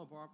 Hello, Barb.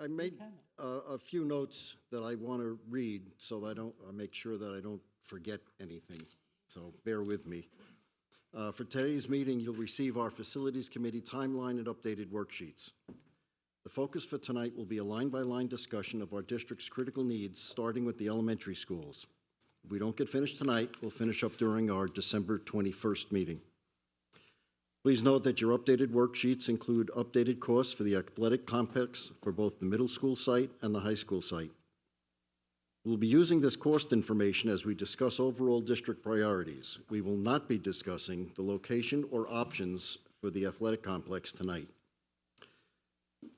I made a few notes that I want to read so that I make sure that I don't forget anything, so bear with me. For today's meeting, you'll receive our Facilities Committee timeline and updated worksheets. The focus for tonight will be a line-by-line discussion of our district's critical needs, starting with the elementary schools. If we don't get finished tonight, we'll finish up during our December 21st meeting. Please note that your updated worksheets include updated costs for the athletic complex for both the middle school site and the high school site. We'll be using this cost information as we discuss overall district priorities. We will not be discussing the location or options for the athletic complex tonight.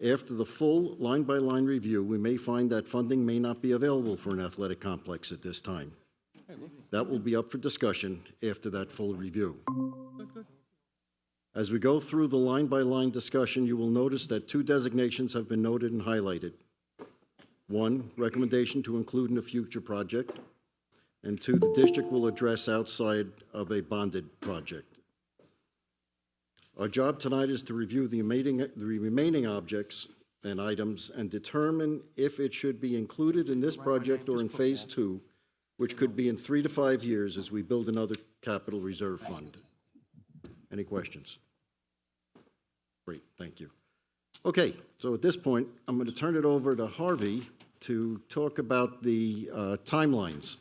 After the full line-by-line review, we may find that funding may not be available for an athletic complex at this time. That will be up for discussion after that full review. As we go through the line-by-line discussion, you will notice that 2 designations have been noted and highlighted. 1, recommendation to include in a future project, and 2, the district will address outside of a bonded project. Our job tonight is to review the remaining objects and items and determine if it should be included in this project or in Phase 2, which could be in 3 to 5 years as we build another capital reserve fund. Any questions? Great, thank you. Okay, so at this point, I'm going to turn it over to Harvey to talk about the timelines.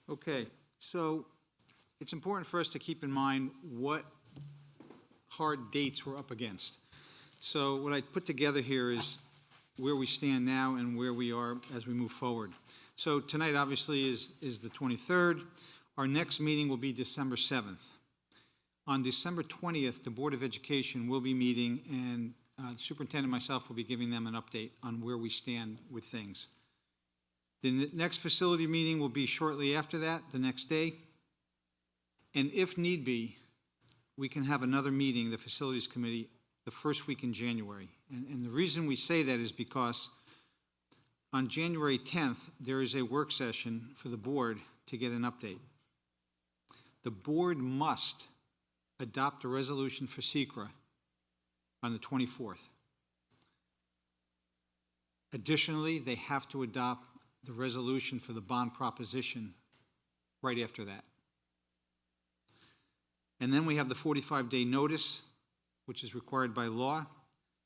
Okay, so it's important for us to keep in mind what hard dates we're up against. So what I put together here is where we stand now and where we are as we move forward. So tonight, obviously, is the 23rd. Our next meeting will be December 7th. On December 20th, the Board of Education will be meeting, and the superintendent and myself will be giving them an update on where we stand with things. The next facility meeting will be shortly after that, the next day. And if need be, we can have another meeting, the Facilities Committee, the first week in January. And the reason we say that is because on January 10th, there is a work session for the board to get an update. The board must adopt a resolution for SECRA on the 24th. Additionally, they have to adopt the resolution for the bond proposition right after that. And then we have the 45-day notice, which is required by law,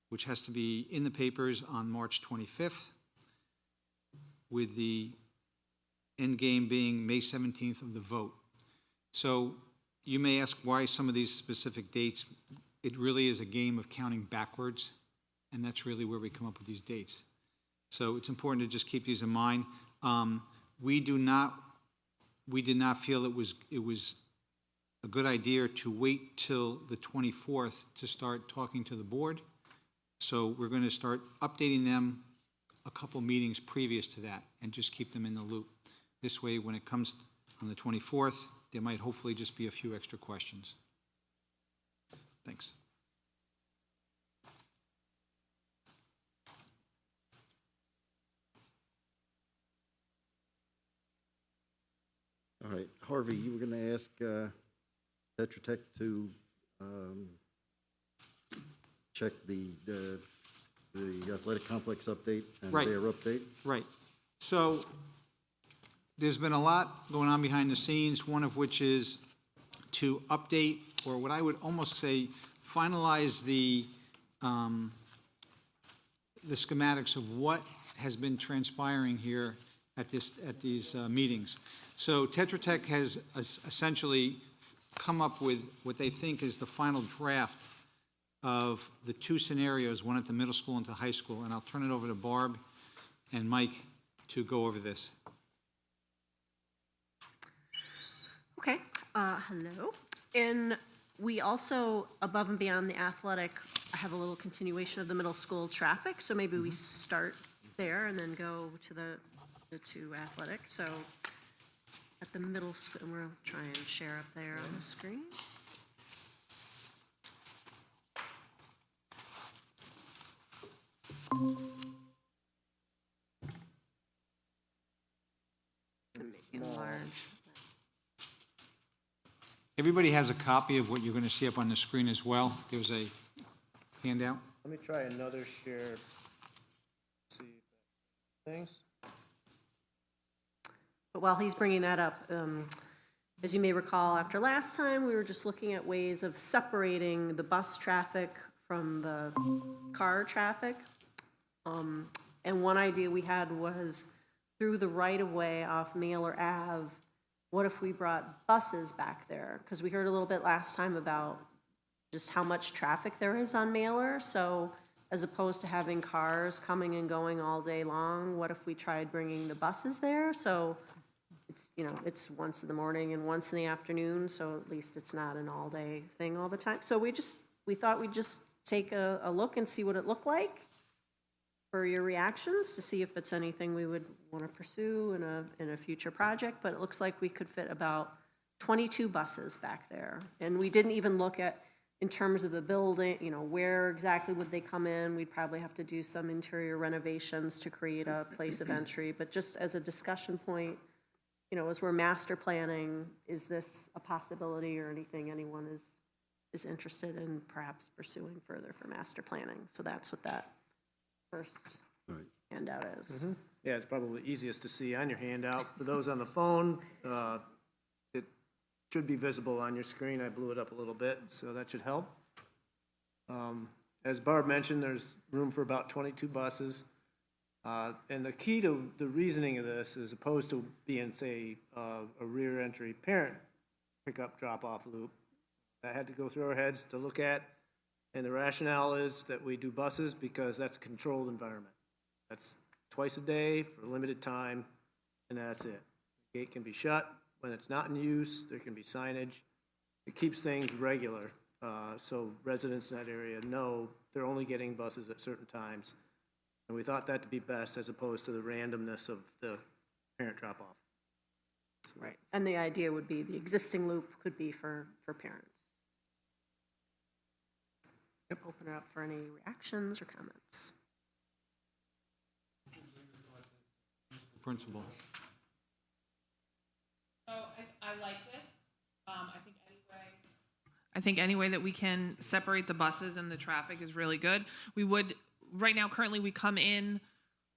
which has to be in the papers on March 25th, with the end game being May 17th of the vote. So you may ask why some of these specific dates. It really is a game of counting backwards, and that's really where we come up with these dates. So it's important to just keep these in mind. We did not feel it was a good idea to wait till the 24th to start talking to the board. So we're going to start updating them a couple meetings previous to that and just keep them in the loop. This way, when it comes on the 24th, there might hopefully just be a few extra questions. Thanks. All right, Harvey, you were going to ask Tetra Tech to check the athletic complex update and Right. their update? Right. So there's been a lot going on behind the scenes, one of which is to update, or what I would almost say, finalize the schematics of what has been transpiring here at these meetings. So Tetra Tech has essentially come up with what they think is the final draft of the two scenarios, one at the middle school and to high school, and I'll turn it over to Barb and Mike to go over this. Okay, hello. And we also, above and beyond the athletic, have a little continuation of the middle school traffic, so maybe we start there and then go to the two athletic. So at the middle school, we'll try and share up there on the screen. And make it large. Everybody has a copy of what you're going to see up on the screen as well. There's a handout. Let me try another share. See things. But while he's bringing that up, as you may recall, after last time, we were just looking at ways of separating the bus traffic from the car traffic. And one idea we had was through the right-of-way off Mailer Ave, what if we brought buses back there? Because we heard a little bit last time about just how much traffic there is on Mailer. So as opposed to having cars coming and going all day long, what if we tried bringing the buses there? So it's, you know, it's once in the morning and once in the afternoon, so at least it's not an all-day thing all the time. So we thought we'd just take a look and see what it looked like for your reactions, to see if it's anything we would want to pursue in a future project. But it looks like we could fit about 22 buses back there. And we didn't even look at, in terms of the building, you know, where exactly would they come in? We'd probably have to do some interior renovations to create a place of entry. But just as a discussion point, you know, as we're master planning, is this a possibility or anything anyone is interested in perhaps pursuing further for master planning? So that's what that first handout is. Yeah, it's probably easiest to see on your handout. For those on the phone, it should be visible on your screen. I blew it up a little bit, so that should help. As Barb mentioned, there's room for about 22 buses. And the key to the reasoning of this, as opposed to being, say, a rear entry parent pickup drop-off loop, that had to go through our heads to look at. And the rationale is that we do buses because that's a controlled environment. That's twice a day for a limited time, and that's it. The gate can be shut. When it's not in use, there can be signage. It keeps things regular, so residents in that area know they're only getting buses at certain times. And we thought that to be best as opposed to the randomness of the parent drop-off. Right. And the idea would be the existing loop could be for parents. Open it up for any reactions or comments. Principal. So I like this. I think any way that we can separate the buses and the traffic is really good. We would, right now, currently we come in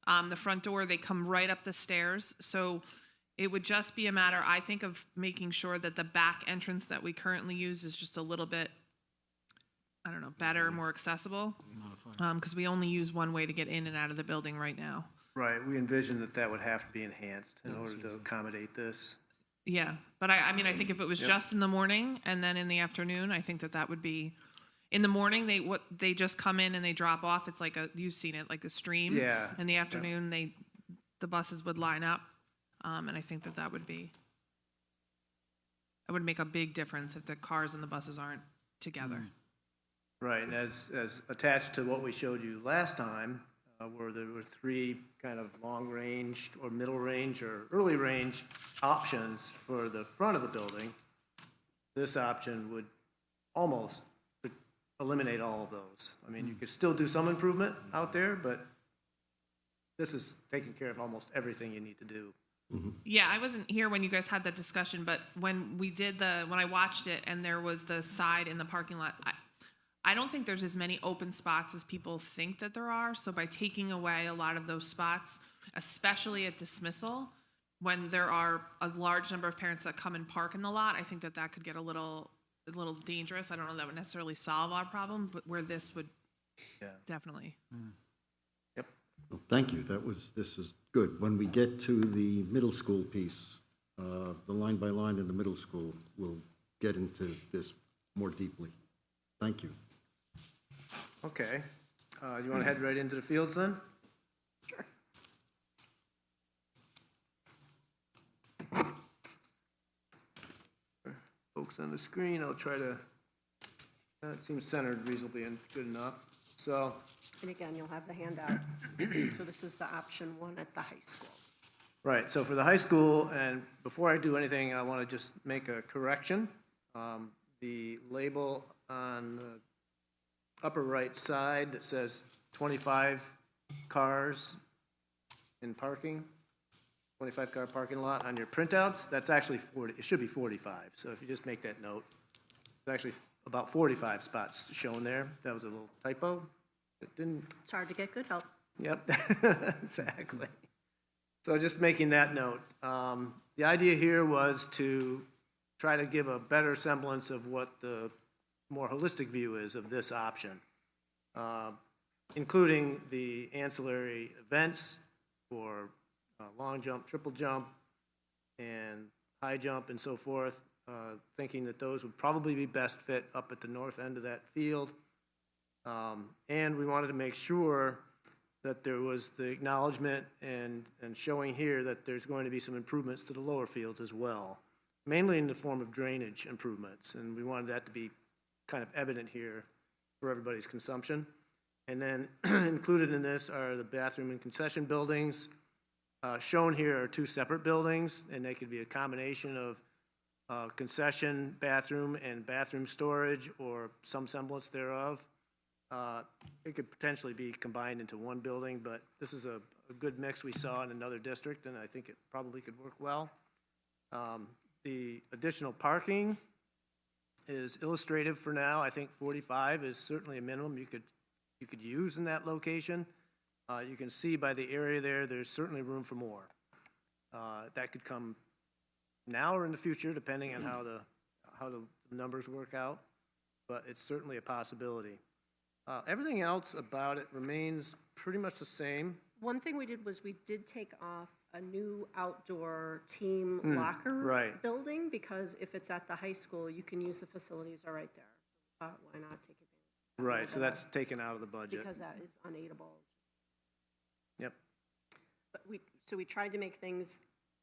the front door, they come right up the stairs. So it would just be a matter, I think, of making sure that the back entrance that we currently use is just a little bit, I don't know, better, more accessible. Because we only use one way to get in and out of the building right now. Right, we envisioned that that would have to be enhanced in order to accommodate this. Yeah, but I mean, I think if it was just in the morning and then in the afternoon, I think that would be, in the morning, they just come in and they drop off. It's like you've seen it, like a stream. Yeah. In the afternoon, the buses would line up, and I think that would make a big difference if the cars and the buses aren't together. Right, and as attached to what we showed you last time, where there were three kind of long-range or middle-range or early-range options for the front of the building, this option would almost eliminate all of those. I mean, you could still do some improvement out there, but this is taking care of almost everything you need to do. Yeah, I wasn't here when you guys had that discussion, but when I watched it and there was the side in the parking lot, I don't think there's as many open spots as people think that there are. So by taking away a lot of those spots, especially at dismissal, when there are a large number of parents that come and park in the lot, I think that could get a little dangerous. I don't know if that would necessarily solve our problem, but where this would definitely. Yep. Well, thank you. This is good. When we get to the middle school piece, the line by line in the middle school, we'll get into this more deeply. Thank you. Okay. You want to head right into the fields then? Sure. Folks on the screen, I'll try to, it seems centered reasonably and good enough. So, And again, you'll have the handout. So this is the option one at the high school. right, so for the high school, and before I do anything, I want to just make a correction. The label on the upper right side that says 25 cars in parking, 25-car parking lot on your printouts, that's actually 40, it should be 45. So if you just make that note, there's actually about 45 spots shown there. That was a little typo. It didn't, It's hard to get good help. yep, exactly. So just making that note. The idea here was to try to give a better semblance of what the more holistic view is of this option, including the ancillary events for long jump, triple jump, and high jump and so forth, thinking that those would probably be best fit up at the north end of that field. And we wanted to make sure that there was the acknowledgement and showing here that there's going to be some improvements to the lower fields as well, mainly in the form of drainage improvements. And we wanted that to be kind of evident here for everybody's consumption. And then included in this are the bathroom and concession buildings. Shown here are two separate buildings, and they could be a combination of concession, bathroom, and bathroom storage, or some semblance thereof. It could potentially be combined into one building, but this is a good mix we saw in another district, and I think it probably could work well. The additional parking is illustrative for now. I think 45 is certainly a minimum you could use in that location. You can see by the area there, there's certainly room for more. That could come now or in the future, depending on how the numbers work out, but it's certainly a possibility. Everything else about it remains pretty much the same. One thing we did was we did take off a new outdoor team locker right. building, because if it's at the high school, you can use the facilities are right there. So why not take advantage? Right, so that's taken out of the budget. Because that is unaidable. Yep. But we tried to make things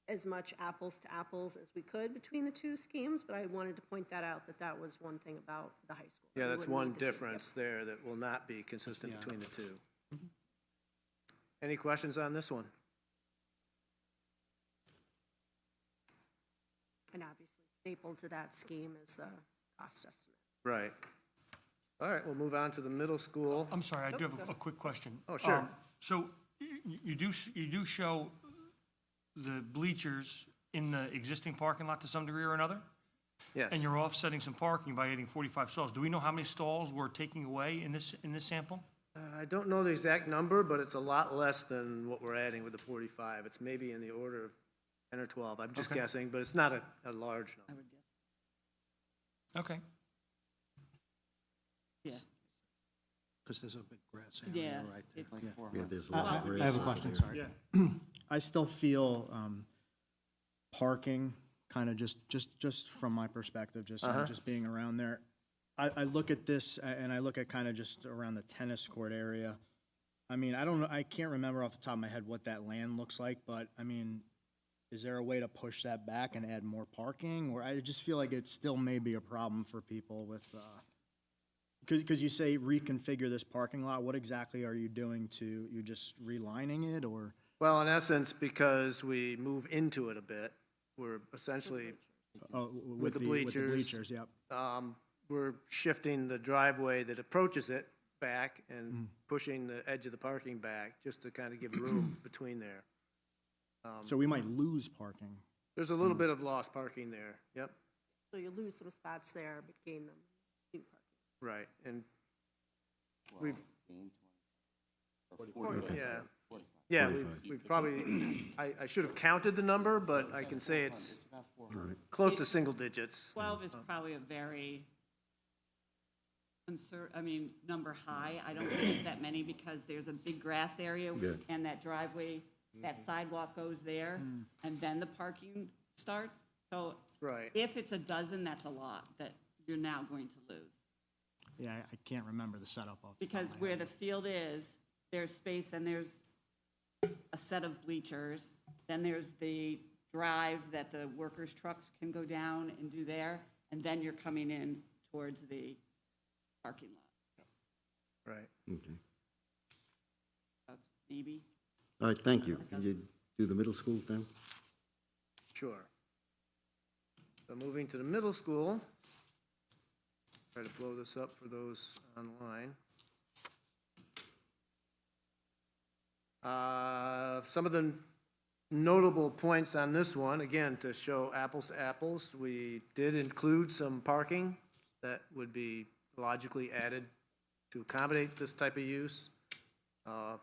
as much apples to apples as we could between the two schemes, but I wanted to point that out, that was one thing about the high school. Yeah, You that's wouldn't one need the two. difference there that will not be consistent between the two. Any questions on this one? And obviously stapled to that scheme is the cost estimate. Right. All right, we'll move on to the middle school. I'm sorry, I do have a quick question. Oh, sure. So you do show the bleachers in the existing parking lot to some degree or another? Yes. And you're offsetting some parking by adding 45 stalls. Do we know how many stalls we're taking away in this sample? I don't know the exact number, but it's a lot less than what we're adding with the 45. It's maybe in the order of 10 or 12. I'm just Okay. guessing, but it's not a large number. Okay. Yeah, Because there's a big grass yeah. area right there. It's- Yeah, there's a lot of grass I have a over question, there. sorry. I still feel parking, kind of just from my perspective, just being around there. I look at this and I look at kind of just around the tennis court area. I mean, I don't know, I can't remember off the top of my head what that land looks like, but I mean, is there a way to push that back and add more parking? Or I just feel like it still may be a problem for people with, because you say reconfigure this parking lot. What exactly are you doing to, you just relining it or? Well, in essence, because we move into it a bit, we're essentially, Oh, With the bleachers. bleachers, yep. we're shifting the driveway that approaches it back and pushing the edge of the parking back, just to kind of give room between there. So we might lose parking. There's a little bit of lost parking there, yep, So you lose some spots there, but gain them. New parking. right, and we've, yeah, we've probably, I should have counted the number, but I can say it's close to single digits. 12 is probably a very number high. I don't think it's that many because there's a big grass area Good. and that driveway, that sidewalk goes there, and then the parking starts. So Right. If it's a dozen, that's a lot that you're now going to lose. Yeah, I can't remember the setup off the top Because of my where head. the field is, there's space and there's a set of bleachers. Then there's the drive that the workers' trucks can go down and do there. And then you're coming in towards the parking lot. Right. Okay. That's maybe. All right, thank you. Can you do the middle school then? Sure. So moving to the middle school, try to blow this up for those online. Some of the notable points on this one, again, to show apples to apples, we did include some parking that would be logically added to accommodate this type of use,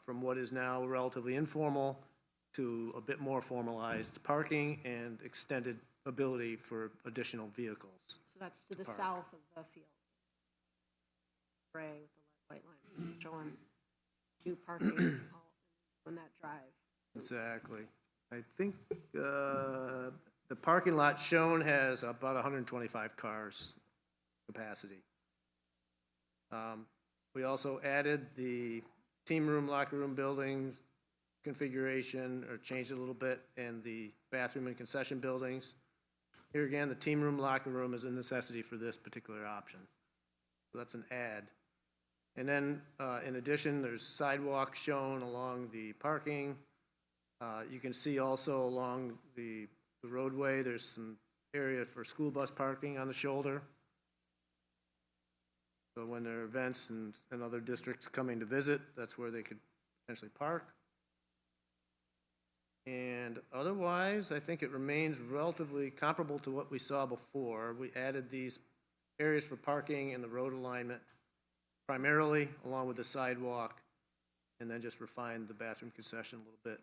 from what is now relatively informal to a bit more formalized parking and extended ability for additional vehicles. So that's to the Park. south of the field. Gray with the white lines showing new parking on that drive. Exactly. I think the parking lot shown has about 125 cars capacity. We also added the team room, locker room buildings configuration, or changed it a little bit, and the bathroom and concession buildings. Here again, the team room, locker room is a necessity for this particular option. So that's an add. And then, in addition, there's sidewalks shown along the parking. You can see also along the roadway, there's some area for school bus parking on the shoulder. So when there are events and other districts coming to visit, that's where they could potentially park. And otherwise, I think it remains relatively comparable to what we saw before. We added these areas for parking and the road alignment primarily, along with the sidewalk, and then just refined the bathroom concession a little bit.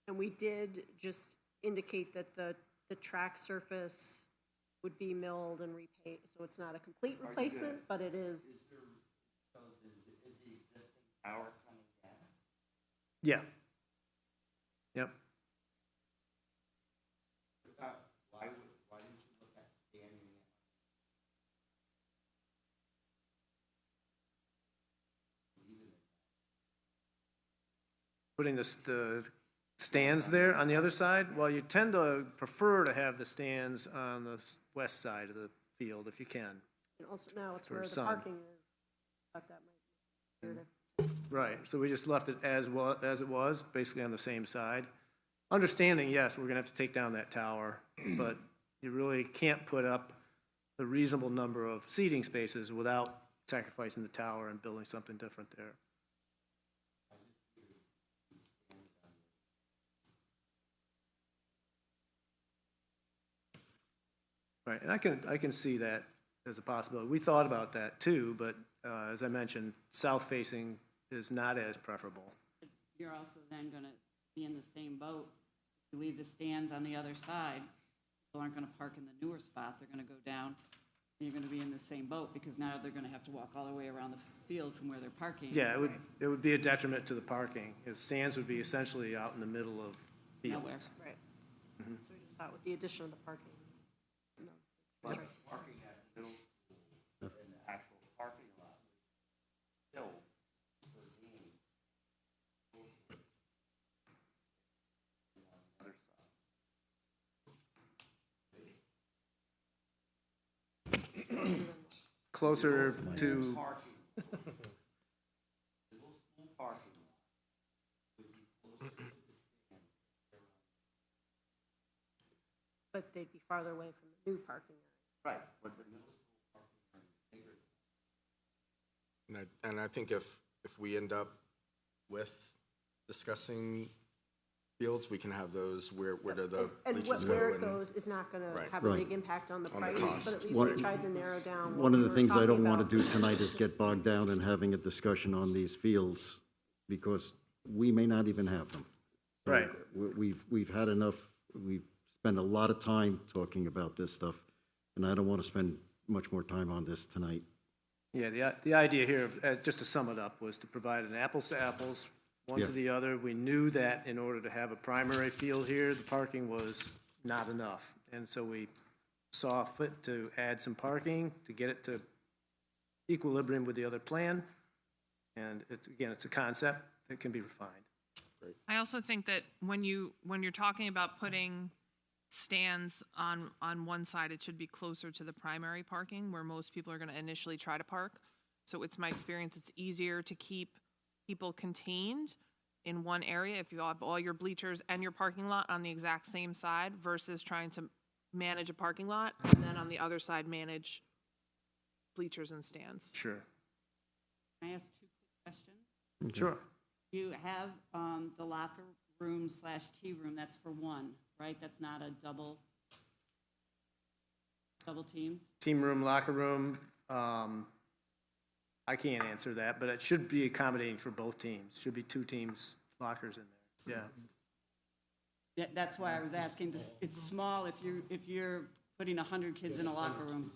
And we did just indicate that the track surface would be milled and repainted, so it's not a complete replacement, but it is. Yeah. Yep. Putting the stands there on the other side? Well, you tend to prefer to have the stands on the west side of the field if you can. And also now it's For where the sun. parking is. Thought that might be weird. Right, so we just left it as it was, basically on the same side. Understanding, yes, we're gonna have to take down that tower, but you really can't put up a reasonable number of seating spaces without sacrificing the tower and building something different there. Right, and I can see that as a possibility. We thought about that too, but as I mentioned, south-facing is not as preferable. You're also then gonna be in the same boat. You leave the stands on the other side, people aren't gonna park in the newer spot, they're gonna go down, and you're gonna be in the same boat, because now they're gonna have to walk all the way around the field from where they're parking. Yeah, it would be a detriment to the parking. The stands would be essentially out in the middle of Nowhere. fields. Right. So we just thought with the addition of the parking. No, that's right. Closer to, But they'd be farther away from the new parking area. And I think if we end up with discussing fields, we can have those where do the And bleachers where go it goes is not gonna Right. have a Right. big impact on the On the price, cost. but at least One- we tried to narrow down what One of we the were things I talking don't want about. to do tonight is get bogged down in having a discussion on these fields, because we may not even have them. So Right. We've had enough, we've spent a lot of time talking about this stuff, and I don't want to spend much more time on this tonight. yeah, the idea here, just to sum it up, was to provide an apples to apples, one Yeah. to the other. We knew that in order to have a primary field here, the parking was not enough. And so we saw fit to add some parking to get it to equilibrium with the other plan. And it's, again, it's a concept that can be refined. I also think that when you're talking about putting stands on one side, it should be closer to the primary parking where most people are gonna initially try to park. So it's my experience, it's easier to keep people contained in one area if you have all your bleachers and your parking lot on the exact same side versus trying to manage a parking lot and then on the other side manage bleachers and stands. Sure. Can I ask 2 quick questions? Sure. You have the locker room / tea room, that's for one, right? That's not a double teams? Team room, locker room, I can't answer that, but it should be accommodating for both teams. Should be 2 teams lockers in there, yeah. That's why I was asking, it's small if you're putting 100 kids in a locker room.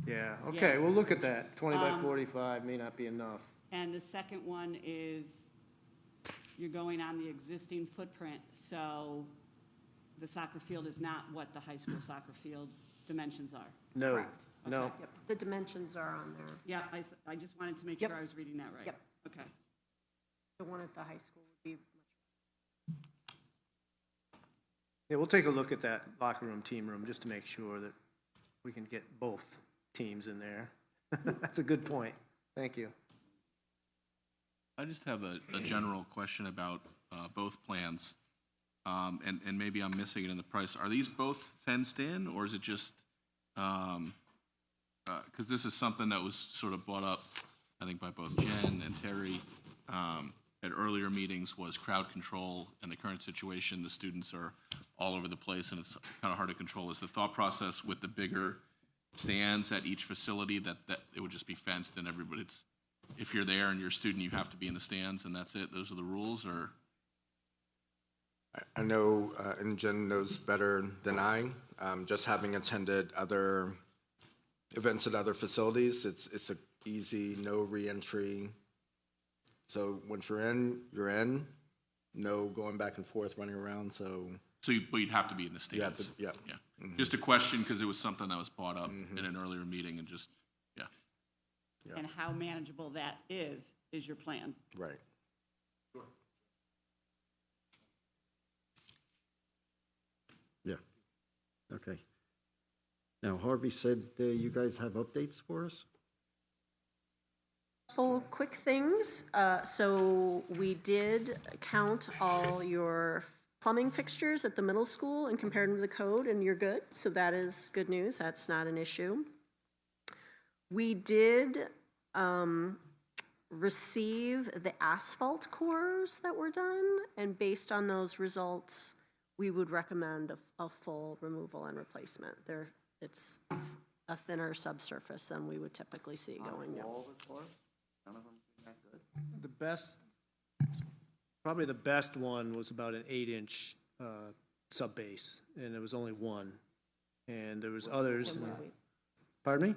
Yeah, okay, Yeah. we'll look at that. 20 by 45 may not be enough. And the second one is, you're going on the existing footprint, so the soccer field is not what the high school soccer field dimensions are. No, Correct. no. Yep, the dimensions are on there. Yeah, I just wanted to make Yep. sure I was reading that right. Yep. Okay. The one at the high school would be Yeah, we'll take a look at that locker room, team room, just to make sure that we can get both teams in there. That's a good point. Thank you. I just have a general question about both plans, and maybe I'm missing it in the price. Are these both fenced in, or is it just, because this is something that was sort of brought up, I think, by both Jen and Terry at earlier meetings, was crowd control. In the current situation, the students are all over the place, and it's kind of hard to control. Is the thought process with the bigger stands at each facility that it would just be fenced and everybody, it's, if you're there and you're a student, you have to be in the stands and that's it? Those are the rules, or? I know, and Jen knows better than I, just having attended other events at other facilities, it's a easy, no re-entry. So once you're in, no going back and forth, running around, so. But you'd have to be in the stands? Yeah. Yeah. Just a question, because it was something that was brought up in an earlier meeting and just, yeah. And how manageable that is your plan. Right. Yeah, okay. Now, Harvey said you guys have updates for us? couple quick things. So we did count all your plumbing fixtures at the middle school and compared them to the code, and you're good. So that is good news. That's not an issue. We did receive the asphalt cores that were done, and based on those results, we would recommend a full removal and replacement. It's a thinner subsurface than we would typically see going down. The best, probably the best one was about an 8-inch sub base, and there was only one. And there was others. Pardon me?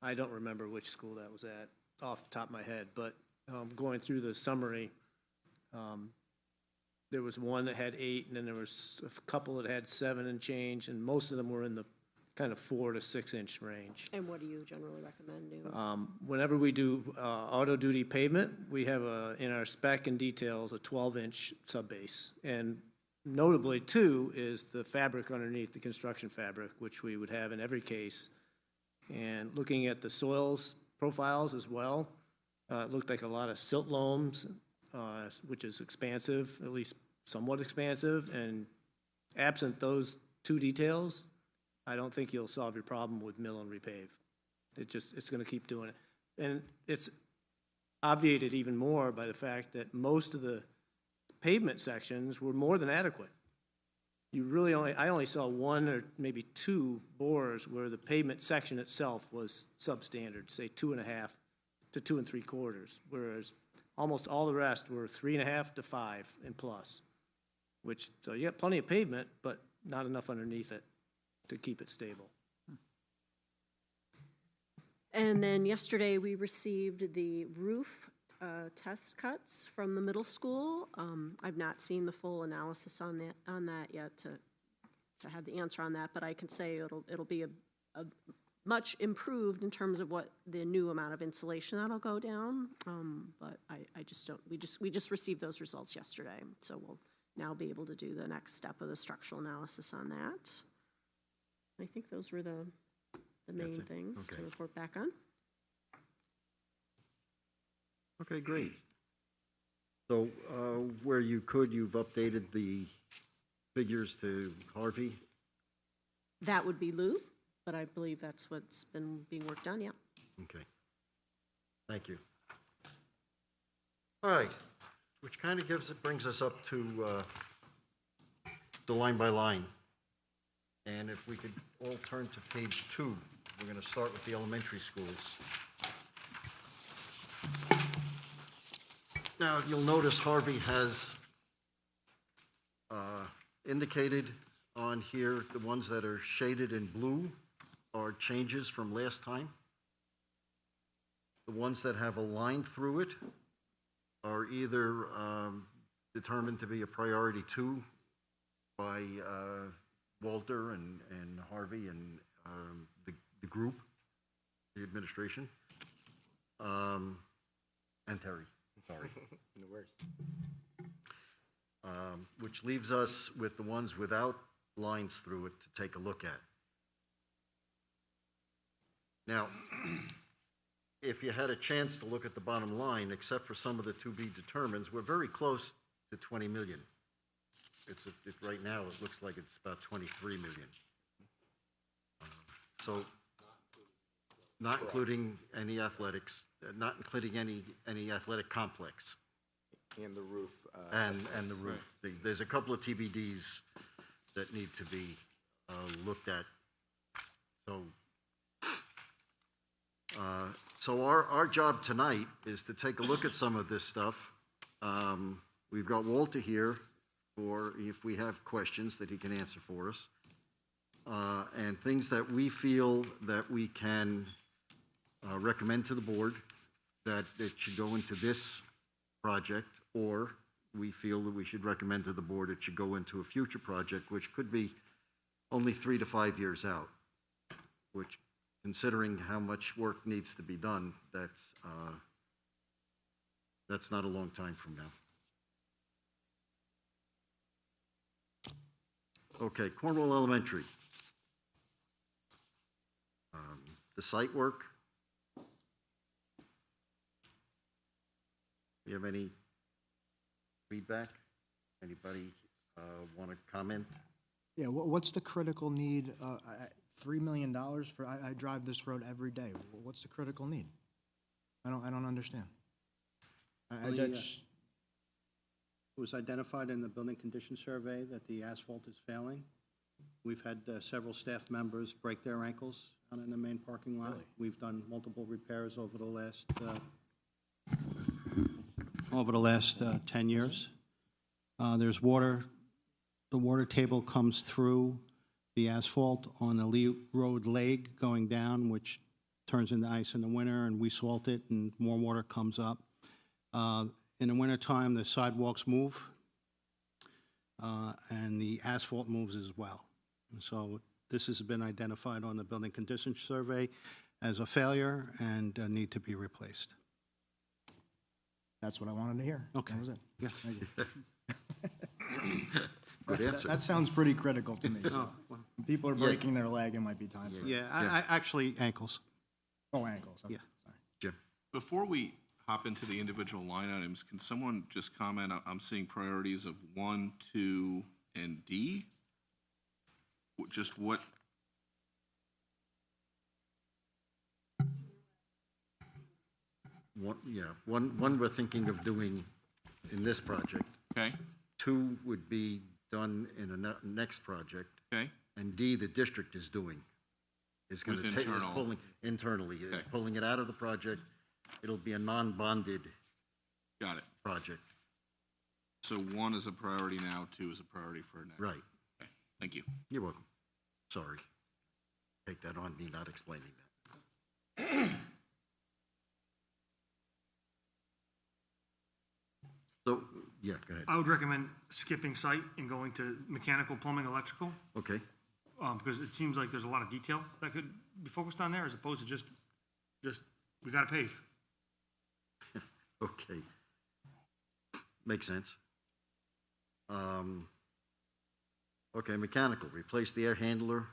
I don't remember which school that was at off the top of my head, but going through the summary, there was one that had 8, and then there was a couple that had 7 and change, and most of them were in the kind of 4 to 6 inch range. And what do you generally recommend doing? Whenever we do auto duty pavement, we have in our spec and details a 12-inch subbase. And notably too is the fabric underneath, the construction fabric, which we would have in every case. And looking at the soils profiles as well, it looked like a lot of silt loams, which is expansive, at least somewhat expansive. And absent those 2 details, I don't think you'll solve your problem with mill and repave. It's gonna keep doing it. And it's obviated even more by the fact that most of the pavement sections were more than adequate. I only saw 1 or maybe 2 bores where the pavement section itself was substandard, say 2.5 to 2 3/4, whereas almost all the rest were 3.5 to 5 and plus, so you got plenty of pavement, but not enough underneath it to keep it stable. And then yesterday, we received the roof test cuts from the middle school. I've not seen the full analysis on that yet to have the answer on that, but I can say it'll be a much improved in terms of what the new amount of insulation that'll go down. But I just don't, we just received those results yesterday, so we'll now be able to do the next step of the structural analysis on that. I think those were the main things to report back on. Okay, great. So where you could, you've updated the figures to Harvey? That would be Lou, but I believe that's what's been being worked on, yeah. Okay. Thank you. All right, which kind of brings us up to the line by line. And if we could all turn to page 2, we're going to start with the elementary schools. Now, you'll notice Harvey has indicated on here, the ones that are shaded in blue are changes from last time. The ones that have a line through it are either determined to be a priority 2 by Walter and Harvey and the group, the administration, and Terry, sorry. The worst. Which leaves us with the ones without lines through it to take a look at. Now, if you had a chance to look at the bottom line, except for some of the to be determines, we're very close to 20 million. Right now, it looks like it's about 23 million. So, not including any athletics, not including any athletic complex. And the roof. And the roof. There's a couple of TBDs that need to be looked at. So our job tonight is to take a look at some of this stuff. We've got Walter here for if we have questions that he can answer for us. And things that we feel that we can recommend to the board that it should go into this project, or we feel that we should recommend to the board it should go into a future project, which could be only 3 to 5 years out, which, considering how much work needs to be done, that's not a long time from now. Okay, Cornwall Elementary. The site work. Do you have any feedback? Anybody want to comment? Yeah, what's the critical need? $3 million for, I drive this road every day. What's the critical need? I don't understand. It was identified in the building condition survey that the asphalt is failing. We've had several staff members break their ankles out in the main parking lot. Really? We've done multiple repairs over the last 10 years. There's water, the water table comes through the asphalt on the Lee Road leg going down, which turns into ice in the winter, and we salt it, and more water comes up. In the wintertime, the sidewalks move, and the asphalt moves as well. So this has been identified on the building condition survey as a failure and need to be replaced. That's what I wanted to hear. Okay. That was it. Yeah. Thank you. Good answer. That sounds pretty critical to me. So when people are breaking their leg, it might be time for it. Yeah, I actually, ankles. Oh, ankles. Okay. Yeah. Sorry. Jim? Before we hop into the individual line items, can someone just comment? I'm seeing priorities of 1, 2, and D. Just what? One we're thinking of doing in this project. Okay, 2 would be done in a next project. okay, And D, the district is doing. Is going to With take, internal. pulling, internally, Okay. pulling it out of the project. It'll be a non-bonded got it. project. So 1 is a priority now, 2 is a priority for next. Right. Okay, thank you. You're welcome. Sorry. Take that on me not explaining that. So Yeah, go ahead. I would recommend skipping site and going to mechanical, plumbing, electrical, Okay, because it seems like there's a lot of detail that could be focused on there as opposed to just, we gotta pave. okay. Makes sense. Okay, mechanical, replace the air handler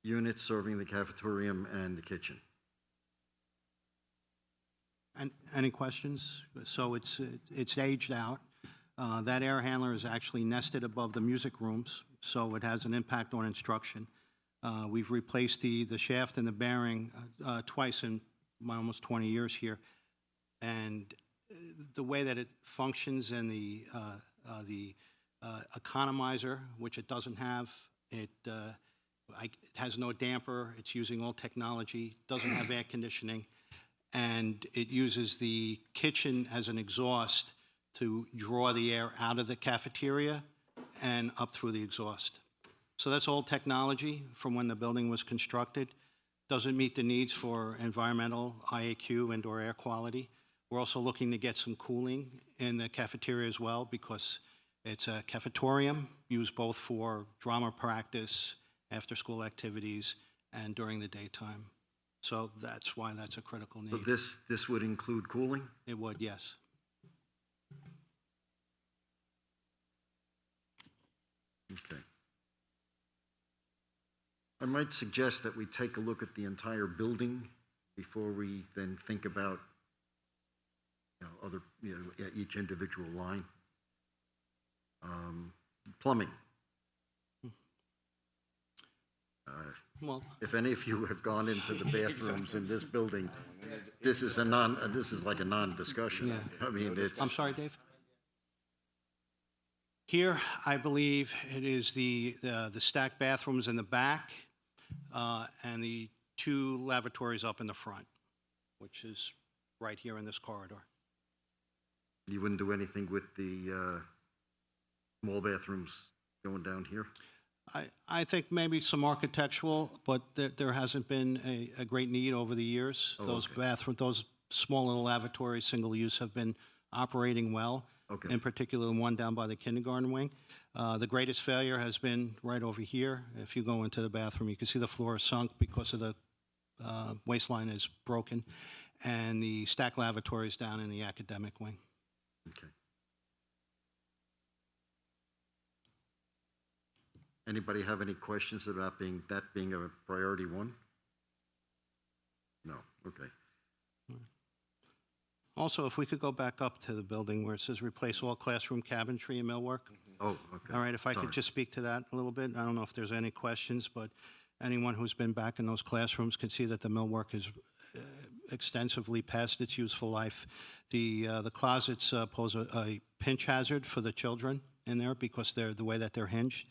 unit serving the cafeterium and the kitchen. And any questions? So it's aged out. That air handler is actually nested above the music rooms, so it has an impact on instruction. We've replaced the shaft and the bearing twice in my almost 20 years here. And the way that it functions and the economizer, which it doesn't have, it has no damper, it's using old technology, doesn't have air conditioning, and it uses the kitchen as an exhaust to draw the air out of the cafeteria and up through the exhaust. So that's old technology from when the building was constructed. Doesn't meet the needs for environmental, IAQ, indoor air quality. We're also looking to get some cooling in the cafeteria as well because it's a cafetorium used both for drama practice, after-school activities, and during the daytime. So that's why that's a critical So need. this would include cooling? It would, yes. Okay. I might suggest that we take a look at the entire building before we then think about, each individual line. Plumbing. Well, If any of you have gone into the bathrooms in this building, this is like a non-discussion. Yeah. I mean, it's. I'm sorry, Dave? Here, I believe it is the stacked bathrooms in the back and the 2 lavatories up in the front, which is right here in this corridor. You wouldn't do anything with the small bathrooms going down here? I think maybe some architectural, but there hasn't been a great need over the years. Oh, Those okay. those small little lavatories, single use, have been operating well. Okay. In particular, the one down by the kindergarten wing. The greatest failure has been right over here. If you go into the bathroom, you can see the floor is sunk because of the waistline is broken, and the stacked lavatories down in the academic wing. Okay. Anybody have any questions about that being a priority one? No, okay. Also, if we could go back up to the building where it says replace all classroom cabinetry and millwork. Oh, okay. All right, if I Sorry. could just speak to that a little bit. I don't know if there's any questions, but anyone who's been back in those classrooms can see that the millwork is extensively past its useful life. The closets pose a pinch hazard for the children in there because they're the way that they're hinged.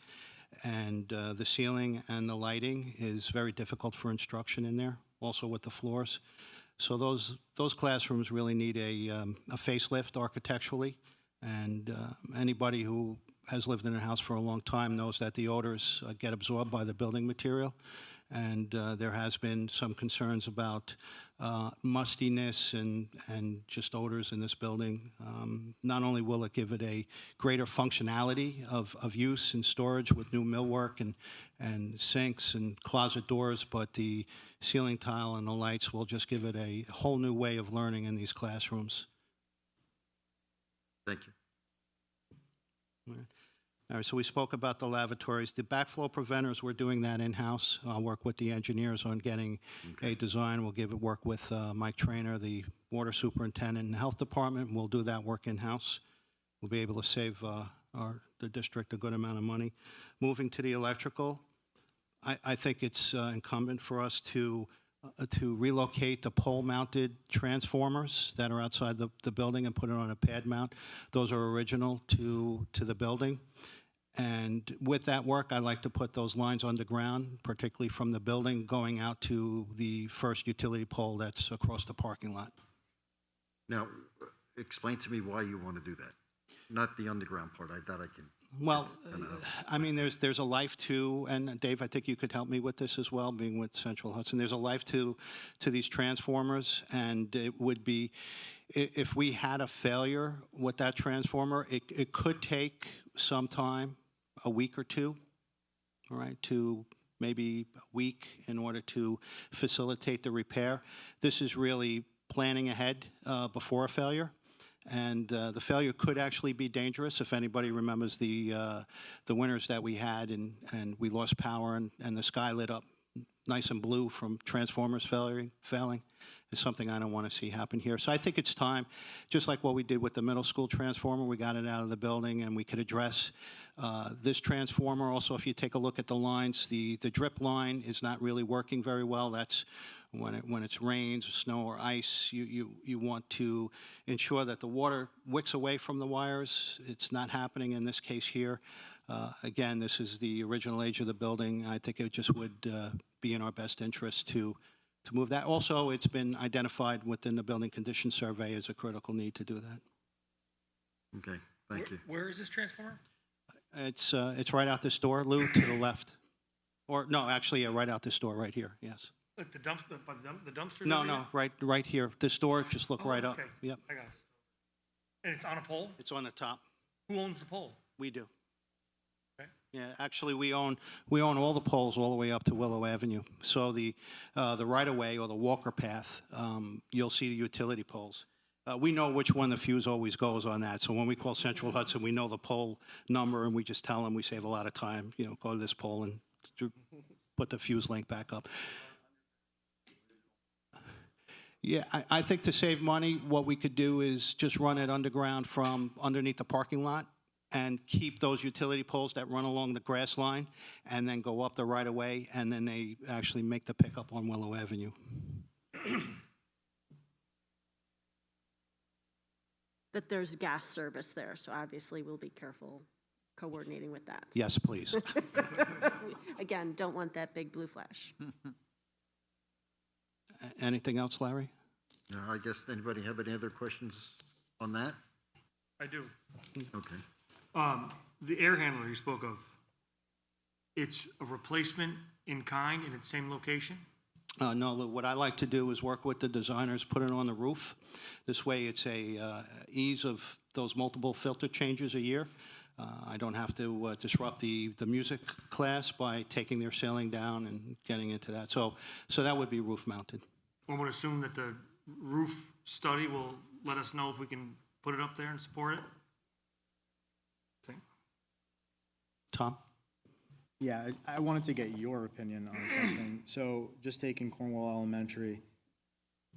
And the ceiling and the lighting is very difficult for instruction in there, also with the floors. So those classrooms really need a facelift architecturally, and anybody who has lived in a house for a long time knows that the odors get absorbed by the building material, and there has been some concerns about mustiness and just odors in this building. Not only will it give it a greater functionality of use and storage with new millwork and sinks and closet doors, but the ceiling tile and the lights will just give it a whole new way of learning in these classrooms. Thank you. All right, so we spoke about the lavatories. The backflow preventers, we're doing that in-house. I'll work with the engineers on getting a design. We'll work with Mike Trainer, the water superintendent, and the health department. We'll do that work in-house. We'll be able to save the district a good amount of money. Moving to the electrical, I think it's incumbent for us to relocate the pole-mounted transformers that are outside the building and put it on a pad mount. Those are original to the building. And with that work, I'd like to put those lines underground, particularly from the building going out to the first utility pole that's across the parking lot. Now, explain to me why you want to do that. Not the underground part, that I can Well, I mean, there's a life to, and Dave, I think you could help me with this as well, being with Central Hudson. There's a life to these transformers, and it would be, if we had a failure with that transformer, it could take some time, a week or two, all right, to maybe a week in order to facilitate the repair. This is really planning ahead before a failure. And the failure could actually be dangerous. If anybody remembers the winters that we had, and we lost power, and the sky lit up nice and blue from transformers failing, is something I don't want to see happen here. So I think it's time, just like what we did with the middle school transformer, we got it out of the building, and we could address this transformer. Also, if you take a look at the lines, the drip line is not really working very well. That's when it's rains, or snow, or ice, you want to ensure that the water wicks away from the wires. It's not happening in this case here. Again, this is the original age of the building. I think it just would be in our best interest to move that. Also, it's been identified within the building condition survey as a critical need to do that. Okay, thank you. Where is this transformer? It's right out this door, Lou, to the left. Or, no, actually, yeah, right out this door, right here, yes. Like the dumpster, by the dumpster? No, no, right here. This door, just look right up. Okay. Yep. I got it. And it's on a pole? It's on the top. Who owns the pole? We do. Okay. Yeah, actually, we own all the poles all the way up to Willow Avenue. So the right-of-way or the walker path, you'll see the utility poles. We know which one the fuse always goes on that. So when we call Central Hudson, we know the pole number, and we just tell them, we save a lot of time, go to this pole and put the fuse link back up. Yeah, I think to save money, what we could do is just run it underground from underneath the parking lot and keep those utility poles that run along the grass line, and then go up the right-of-way, and then they actually make the pickup on Willow Avenue. That there's gas service there, so obviously we'll be careful coordinating with that. Yes, please. Again, don't want that big blue flash. Anything else, Larry? No, I guess, anybody have any other questions on that? I do. Okay. The air handler you spoke of, it's a replacement in kind in its same location? No, Lou, what I like to do is work with the designers, put it on the roof. This way, it's a ease of those multiple filter changes a year. I don't have to disrupt the music class by taking their ceiling down and getting into that. So that would be roof mounted. One would assume that the roof study will let us know if we can put it up there and support it? Okay. Tom? Yeah, I wanted to get your opinion on something. So just taking Cornwall Elementary,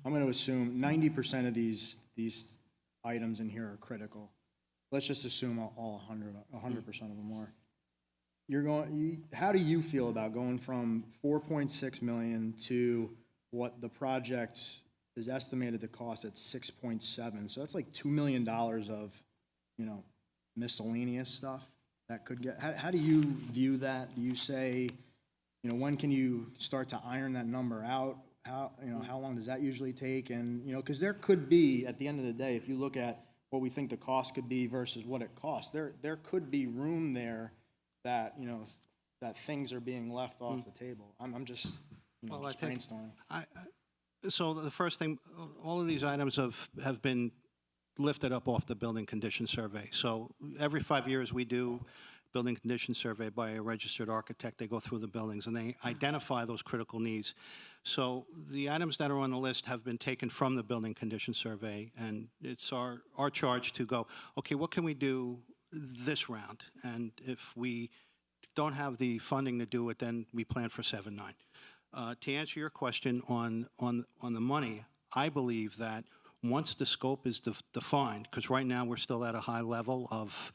I'm going to assume 90% of these items in here are critical. Let's just assume all 100% of them are. How do you feel about going from 4.6 million to what the project is estimated to cost at 6.7? So that's like $2 million of, miscellaneous stuff that could get. How do you view that? Do you say, when can you start to iron that number out? How long does that usually take? And because there could be, at the end of the day, if you look at what we think the cost could be versus what it costs, there could be room there that that things are being left off the table. I'm just just brainstorming. So the first thing, all of these items have been lifted up off the building condition survey. So every 5 years we do building condition survey by a registered architect. They go through the buildings and they identify those critical needs. So the items that are on the list have been taken from the building condition survey, and it's our charge to go, okay, what can we do this round? And if we don't have the funding to do it, then we plan for 7-9. To answer your question on the money, I believe that once the scope is defined, because right now we're still at a high level of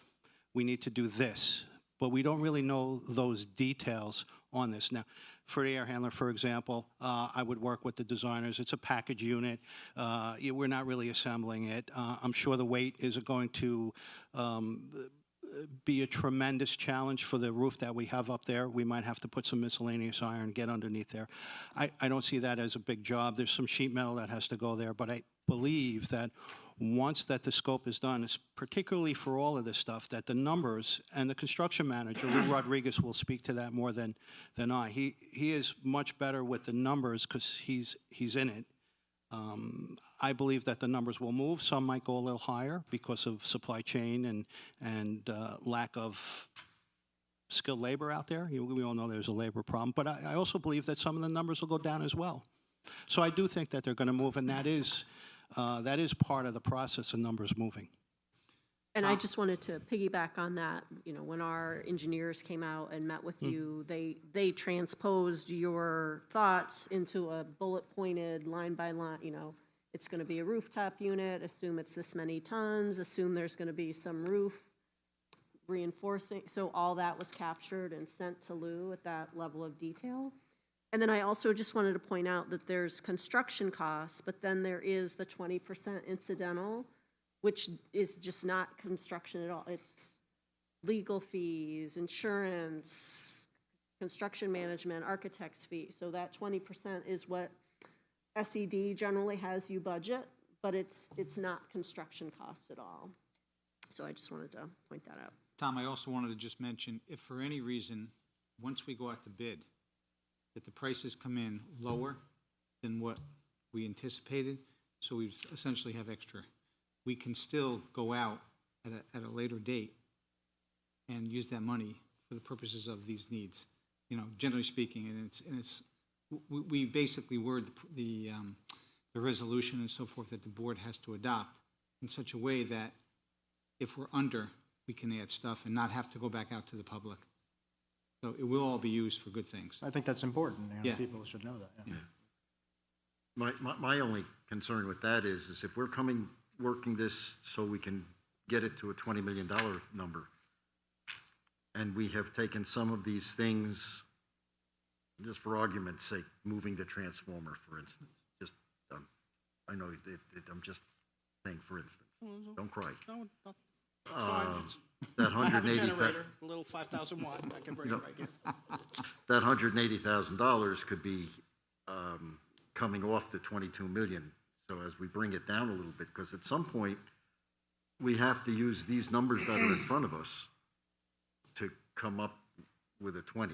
we need to do this, but we don't really know those details on this. Now, for the air handler, for example, I would work with the designers. It's a package unit. We're not really assembling it. I'm sure the weight is going to be a tremendous challenge for the roof that we have up there. We might have to put some miscellaneous iron, get underneath there. I don't see that as a big job. There's some sheet metal that has to go there, but I believe that once that the scope is done, particularly for all of this stuff, that the numbers, and the construction manager, Lou Rodriguez, will speak to that more than I. He is much better with the numbers because he's in it. I believe that the numbers will move. Some might go a little higher because of supply chain and lack of skilled labor out there. We all know there's a labor problem. But I also believe that some of the numbers will go down as well. So I do think that they're going to move, and that is part of the process of numbers moving. And I just wanted to piggyback on that. You know, when our engineers came out and met with you, they transposed your thoughts into a bullet-pointed, line-by-line, you know, it's going to be a rooftop unit, assume it's this many tons, assume there's going to be some roof reinforcing. So all that was captured and sent to Lou at that level of detail. And then I also just wanted to point out that there's construction costs, but then there is the 20% incidental, which is just not construction at all. It's legal fees, insurance, construction management, architect's fee. So that 20% is what SED generally has you budget, but it's not construction costs at all. So I just wanted to point that out. Tom, I also wanted to just mention, if for any reason, once we go out to bid, that the prices come in lower than what we anticipated, so we essentially have extra. We can still go out at a later date and use that money for the purposes of these needs. You know, generally speaking, we basically word the resolution and so forth that the board has to adopt in such a way that if we're under, we can add stuff and not have to go back out to the public. So it will all be used for good things. I think that's important. You know, Yeah. people should know that. Yeah. My only concern with that is if we're working this so we can get it to a $20 million number, and we have taken some of these things, just for argument's sake, moving the transformer, for instance, just, I know I'm just saying, for instance, don't cry. That $180,000, a little 5,000 watt, I can bring it right here. that $180,000 could be coming off the 22 million. So as we bring it down a little bit, because at some point, we have to use these numbers that are in front of us to come up with a 20.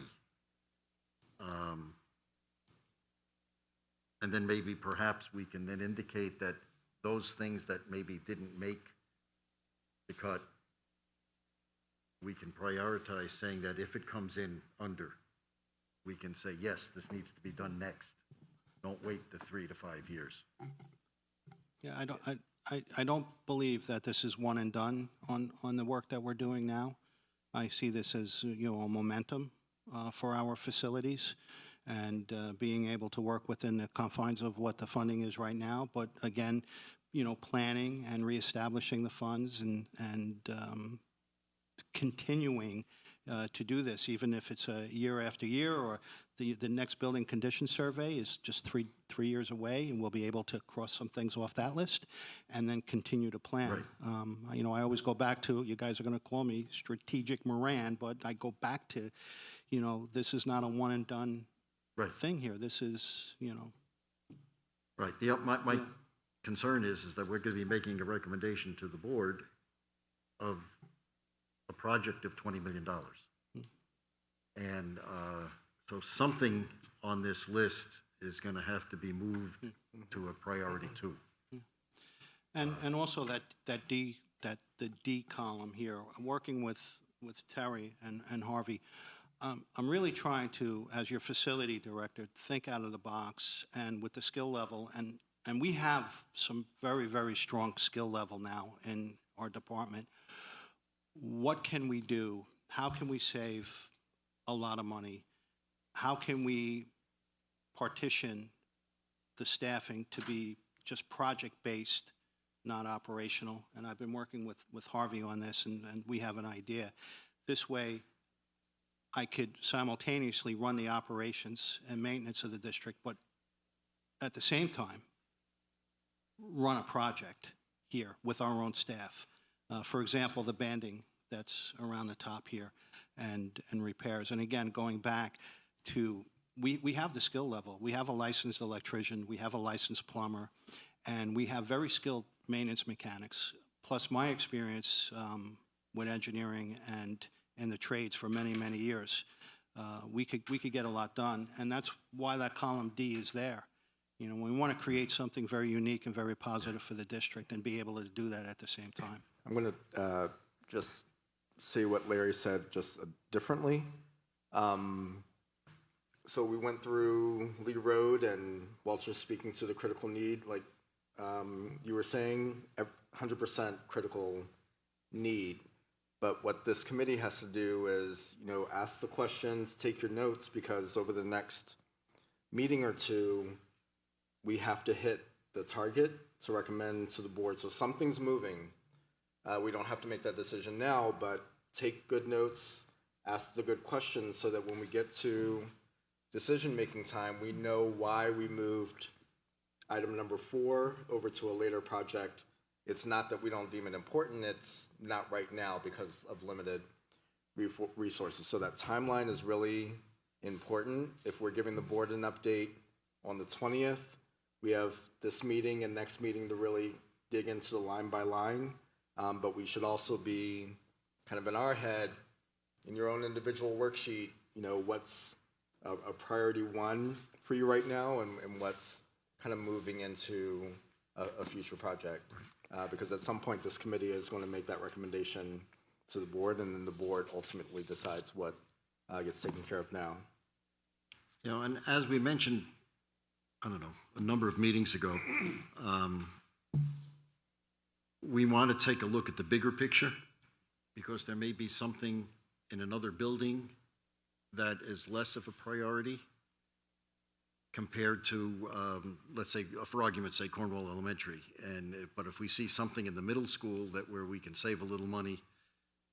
And then maybe perhaps we can then indicate that those things that maybe didn't make the cut, we can prioritize, saying that if it comes in under, we can say, yes, this needs to be done next. Don't wait the 3 to 5 years. Yeah, I don't believe that this is one and done on the work that we're doing now. I see this as, you know, a momentum for our facilities, and being able to work within the confines of what the funding is right now. But again, you know, planning and reestablishing the funds and continuing to do this, even if it's a year after year, or the next building condition survey is just three years away, and we'll be able to cross some things off that list and then continue to plan. Right. You know, I always go back to, you guys are going to call me strategic Moran, but I go back to, you know, this is not a one and done thing here. This is, you know. Right. My concern is that we're going to be making a recommendation to the board of a project of $20 million. And so something on this list is going to have to be moved to a priority 2. And also the D column here, I'm working with Terry and Harvey. I'm really trying to, as your facility director, think out of the box, and with the skill level, and we have some very, very strong skill level now in our department. What can we do? How can we save a lot of money? How can we partition the staffing to be just project-based, not operational? And I've been working with Harvey on this, and we have an idea. This way, I could simultaneously run the operations and maintenance of the district, but at the same time, run a project here with our own staff. For example, the banding that's around the top here, and repairs. And again, going back to, we have the skill level. We have a licensed electrician, we have a licensed plumber, And we have very skilled maintenance mechanics, plus my experience with engineering and in the trades for many, many years. We could get a lot done, and that's why that column D is there. You know, we want to create something very unique and very positive for the district and be able to do that at the same time. I'm going to just say what Larry said just differently. So we went through Lee Road, and Walter's speaking to the critical need, like you were saying, 100% critical need. But what this committee has to do is, you know, ask the questions, take your notes, because over the next meeting or two, we have to hit the target to recommend to the board. So something's moving. We don't have to make that decision now, but take good notes, ask the good questions so that when we get to decision-making time, we know why we moved item number 4 over to a later project. It's not that we don't deem it important, it's not right now because of limited resources. So that timeline is really important. If we're giving the board an update on the 20th, we have this meeting and next meeting to really dig into the line by line. But we should also be kind of in our head, in your own individual worksheet, you know, what's a priority 1 for you right now and what's kind of moving into a future project. Because at some point, this committee is going to make that recommendation to the board, and then the board ultimately decides what gets taken care of now. You know, and as we mentioned, I don't know, a number of meetings ago, we want to take a look at the bigger picture, because there may be something in another building that is less of a priority compared to, let's say, for argument's sake, Cornwall Elementary. But if we see something in the middle school where we can save a little money,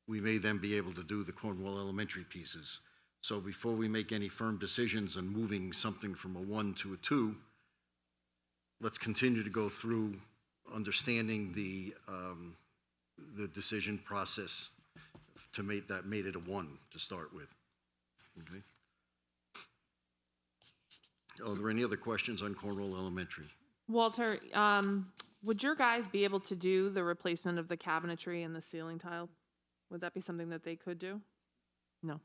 we may then be able to do the Cornwall Elementary pieces. So before we make any firm decisions on moving something from a 1 to a 2, let's continue to go through understanding the decision process to make that made it a 1 to start with. Okay. Are there any other questions on Cornwall Elementary? Walter, would your guys be able to do the replacement of the cabinetry and the ceiling tile? Would that be something that they could do? No.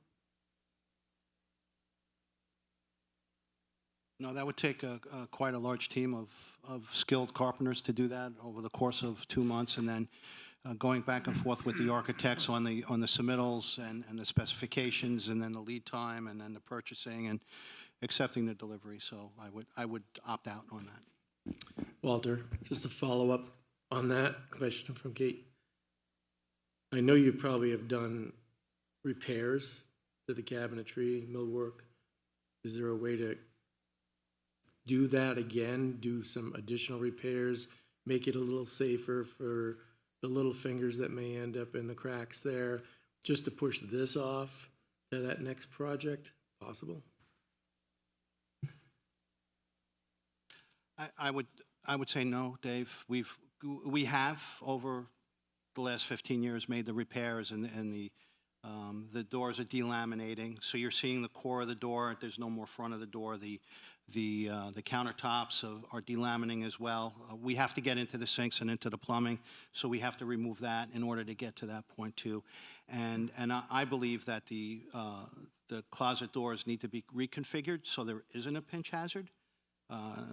No, that would take quite a large team of skilled carpenters to do that over the course of 2 months, and then going back and forth with the architects on the submittals and the specifications, and then the lead time, and then the purchasing and accepting the delivery. So I would opt out on that. Walter, just to follow up on that question from Kate. I know you probably have done repairs to the cabinetry, millwork. Is there a way to do that again, do some additional repairs, make it a little safer for the little fingers that may end up in the cracks there, just to push this off to that next project? Possible? I would say no, Dave. We have over the last 15 years made the repairs, and the doors are delaminating. So you're seeing the core of the door. There's no more front of the door. The countertops are delaminating as well. We have to get into the sinks and into the plumbing, so we have to remove that in order to get to that point too. And I believe that the closet doors need to be reconfigured so there isn't a pinch hazard.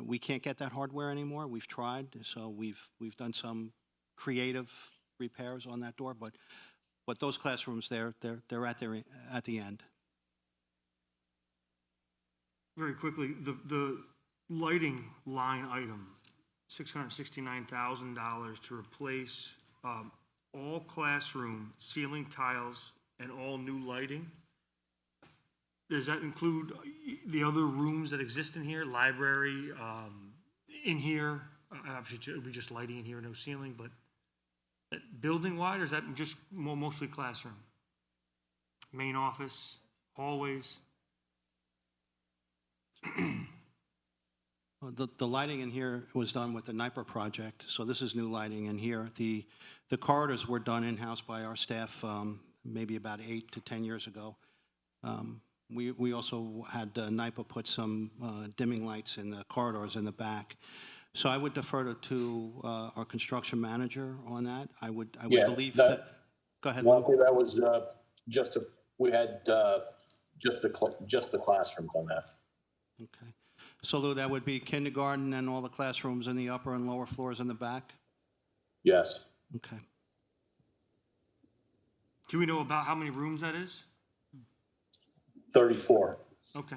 We can't get that hardware anymore. We've tried, so we've done some creative repairs on that door, but those classrooms, they're at the end. Very quickly, the lighting line item, $669,000 to replace all classroom ceiling tiles and all new lighting. Does that include the other rooms that exist in here, library, in here? Obviously, it would be just lighting in here, no ceiling, but building-wide, or is that just mostly classroom? Main office, hallways? The lighting in here was done with the NIPER project, so this is new lighting in here. The corridors were done in-house by our staff maybe about 8 to 10 years ago. We also had NIPA put some dimming lights in the corridors in the back. So I would defer to our construction manager on that. I would Yeah, believe that- that, go ahead, Well, Lou. that was we had just the classrooms on that. Okay. So Lou, that would be kindergarten and all the classrooms in the upper and lower floors in the back? Yes. Okay. Do we know about how many rooms that is? 34. Okay,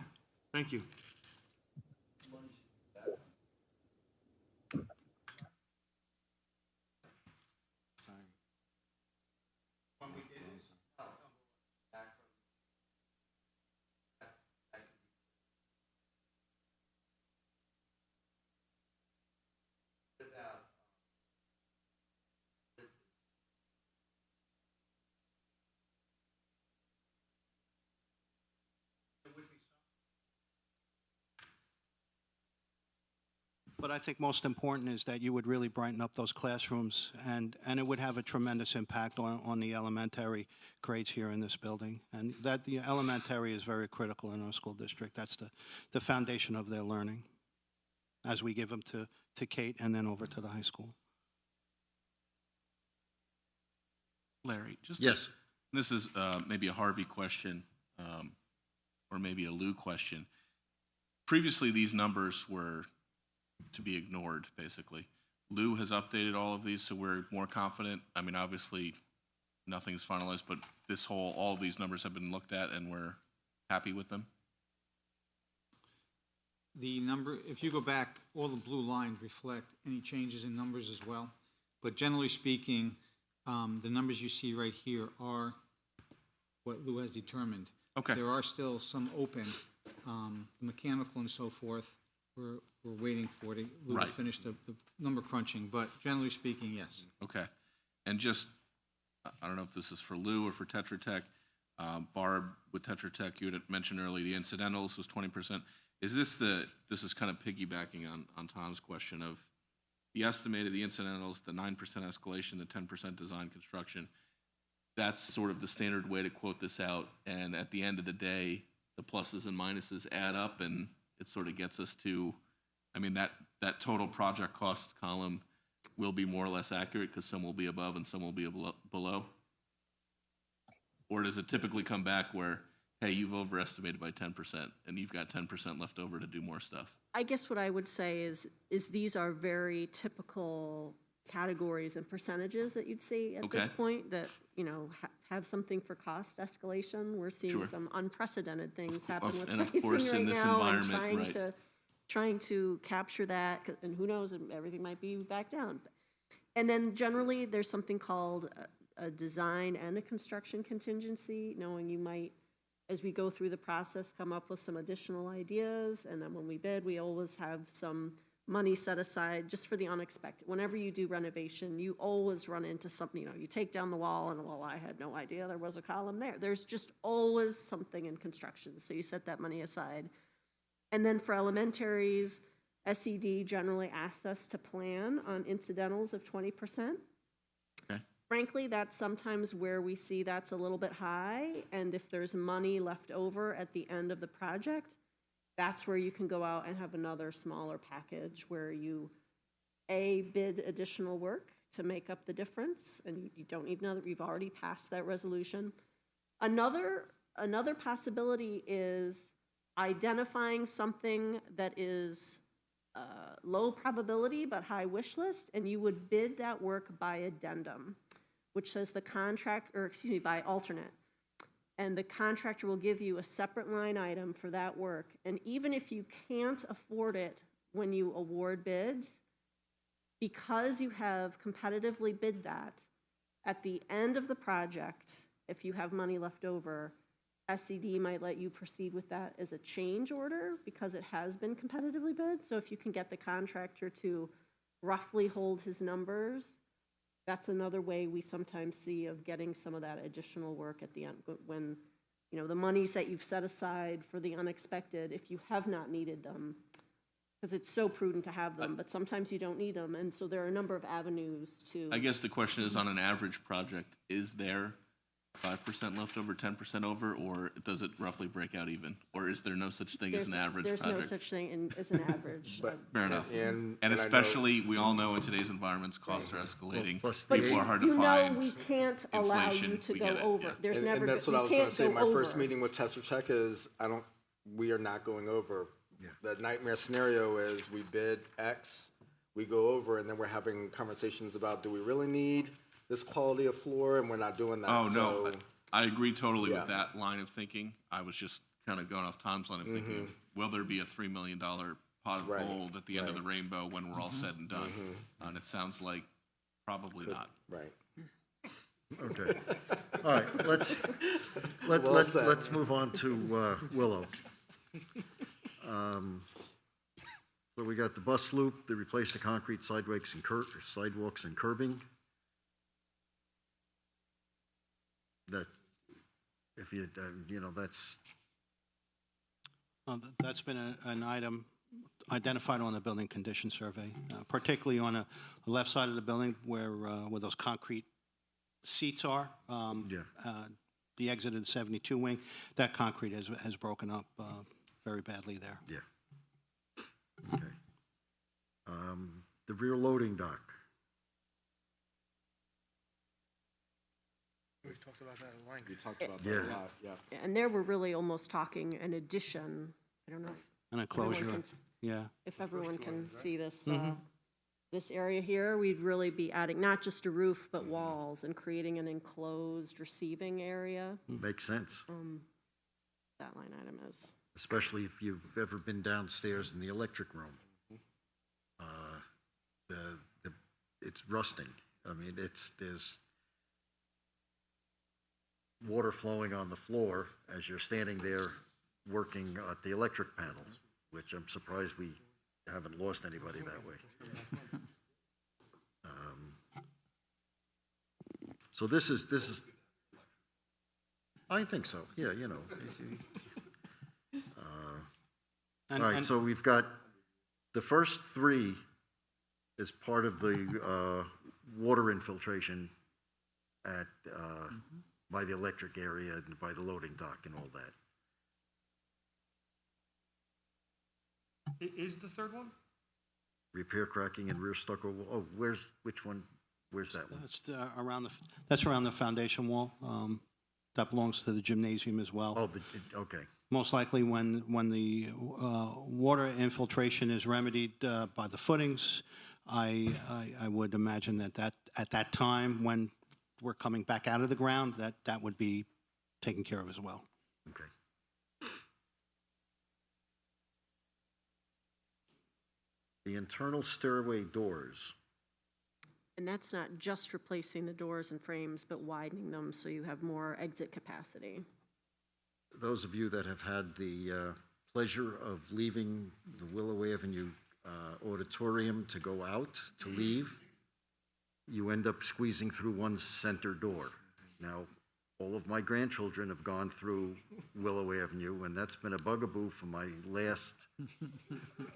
thank you. But I think most important is that you would really brighten up those classrooms, and it would have a tremendous impact on the elementary grades here in this building. And that the elementary is very critical in our school district. That's the foundation of their learning as we give them to Kate and then over to the high school. Larry, just Yes. this is maybe a Harvey question or maybe a Lou question. Previously, these numbers were to be ignored, basically. Lou has updated all of these, so we're more confident. I mean, obviously, nothing's finalized, but all of these numbers have been looked at, and we're happy with them. The number, if you go back, all the blue lines reflect any changes in numbers as well. But generally speaking, the numbers you see right here are what Lou has determined. Okay. There are still some open, mechanical and so forth. We're waiting for Lou to Right. finish the number crunching, but generally speaking, yes. Okay. And just, I don't know if this is for Lou or for Tetra Tech. Barb, with Tetra Tech, you had mentioned earlier the incidentals was 20%. Is this is kind of piggybacking on Tom's question of the estimated, the incidentals, the 9% escalation, the 10% design construction. That's sort of the standard way to quote this out. And at the end of the day, the pluses and minuses add up, and it sort of gets us to, I mean, that total project cost column will be more or less accurate because some will be above and some will be below? Or does it typically come back where, hey, you've overestimated by 10% and you've got 10% left over to do more stuff? I guess what I would say is these are very typical categories and percentages that you'd see at this Okay. point that, have something for cost escalation. We're seeing Sure. some unprecedented things happen with and of pricing course, in right this now, and environment, trying to capture that, and who knows, everything might be back down. And then generally, there's something called a design and a construction contingency, knowing you might, as we go through the process, come up with some additional ideas, and then when we bid, we always have some money set aside just for the unexpected. Whenever you do renovation, you always run into something, you take down the wall and, well, I had no idea there was a column there. There's just always something in construction, so you set that money aside. And then for elementaries, SED generally asks us to plan on incidentals of 20%. Okay. Frankly, that's sometimes where we see that's a little bit high, and if there's money left over at the end of the project, that's where you can go out and have another smaller package where you, bid additional work to make up the difference, and you don't need another, you've already passed that resolution. Another possibility is identifying something that is low probability but high wish list, and you would bid that work by addendum, which says by alternate. And the contractor will give you a separate line item for that work. And even if you can't afford it when you award bids, because you have competitively bid that, at the end of the project, if you have money left over, SED might let you proceed with that as a change order because it has been competitively bid. So if you can get the contractor to roughly hold his numbers, that's another way we sometimes see of getting some of that additional work at the end when, the monies that you've set aside for the unexpected, if you have not needed them, because it's so prudent to have them, but sometimes you don't need them. And so there are a number of avenues to. I guess the question is, on an average project, is there 5% left over, 10% over, or does it roughly break out even? Or is there no such thing as an There's- average There's project? no such thing as an average. Fair enough. And And I know- especially, we all know in today's environments, costs are escalating. plus But People you are hard you to know find. we can't allow you Inflation, to we go get it, over. yeah. There's And never, that's you what I was gonna can't say, go my first over. meeting with Tester Check is, we are not going over. The nightmare scenario is we bid X, we go over, and then we're having conversations about, do we really need this quality of floor, and we're not doing that. Oh, no, So- I agree totally Yeah. with that line of thinking. I was just kind of going off Tom's line of thinking of, will there be a $3 million pot of Right, gold at the end of the rainbow when we're all said and done? And it sounds like probably not. Right. Okay. All right, Well said. let's move on to Willow. So we got the bus loop, they replaced the concrete sidewalks and curbing. That, if you, that's, That's been an item identified on the building condition survey, particularly on the left side of the building where those concrete seats are. The exit of the 72 wing, that concrete has broken up very badly there. yeah. Okay. The rear loading dock, We've talked about that at length. We talked about that Yeah. a lot, yeah. And there we're really almost talking an addition. I don't know An if everyone enclosure, can, yeah. if everyone can see this, this area here, we'd really be adding not just a roof, but walls and creating an enclosed receiving area. makes sense, That line item is. especially if you've ever been downstairs in the electric room. It's rusting. I mean, there's water flowing on the floor as you're standing there working at the electric panels, which I'm surprised we haven't lost anybody that way. So this is, I think so, yeah, All right, so we've got, the first three is part of the water infiltration at, by the electric area and by the loading dock and all that. Is the third one? Repair cracking and rear stucco, which one, where's that one? That's around the foundation wall. That belongs to the gymnasium as well. Oh, okay, Most likely when the water infiltration is remedied by the footings, I would imagine that at that time, when we're coming back out of the ground, that would be taken care of as well. okay. The internal stairway doors, And that's not just replacing the doors and frames, but widening them so you have more exit capacity. those of you that have had the pleasure of leaving the Willow Avenue Auditorium to go out, to leave, you end up squeezing through one center door. Now, all of my grandchildren have gone through Willow Avenue, and that's been a bugaboo for my last,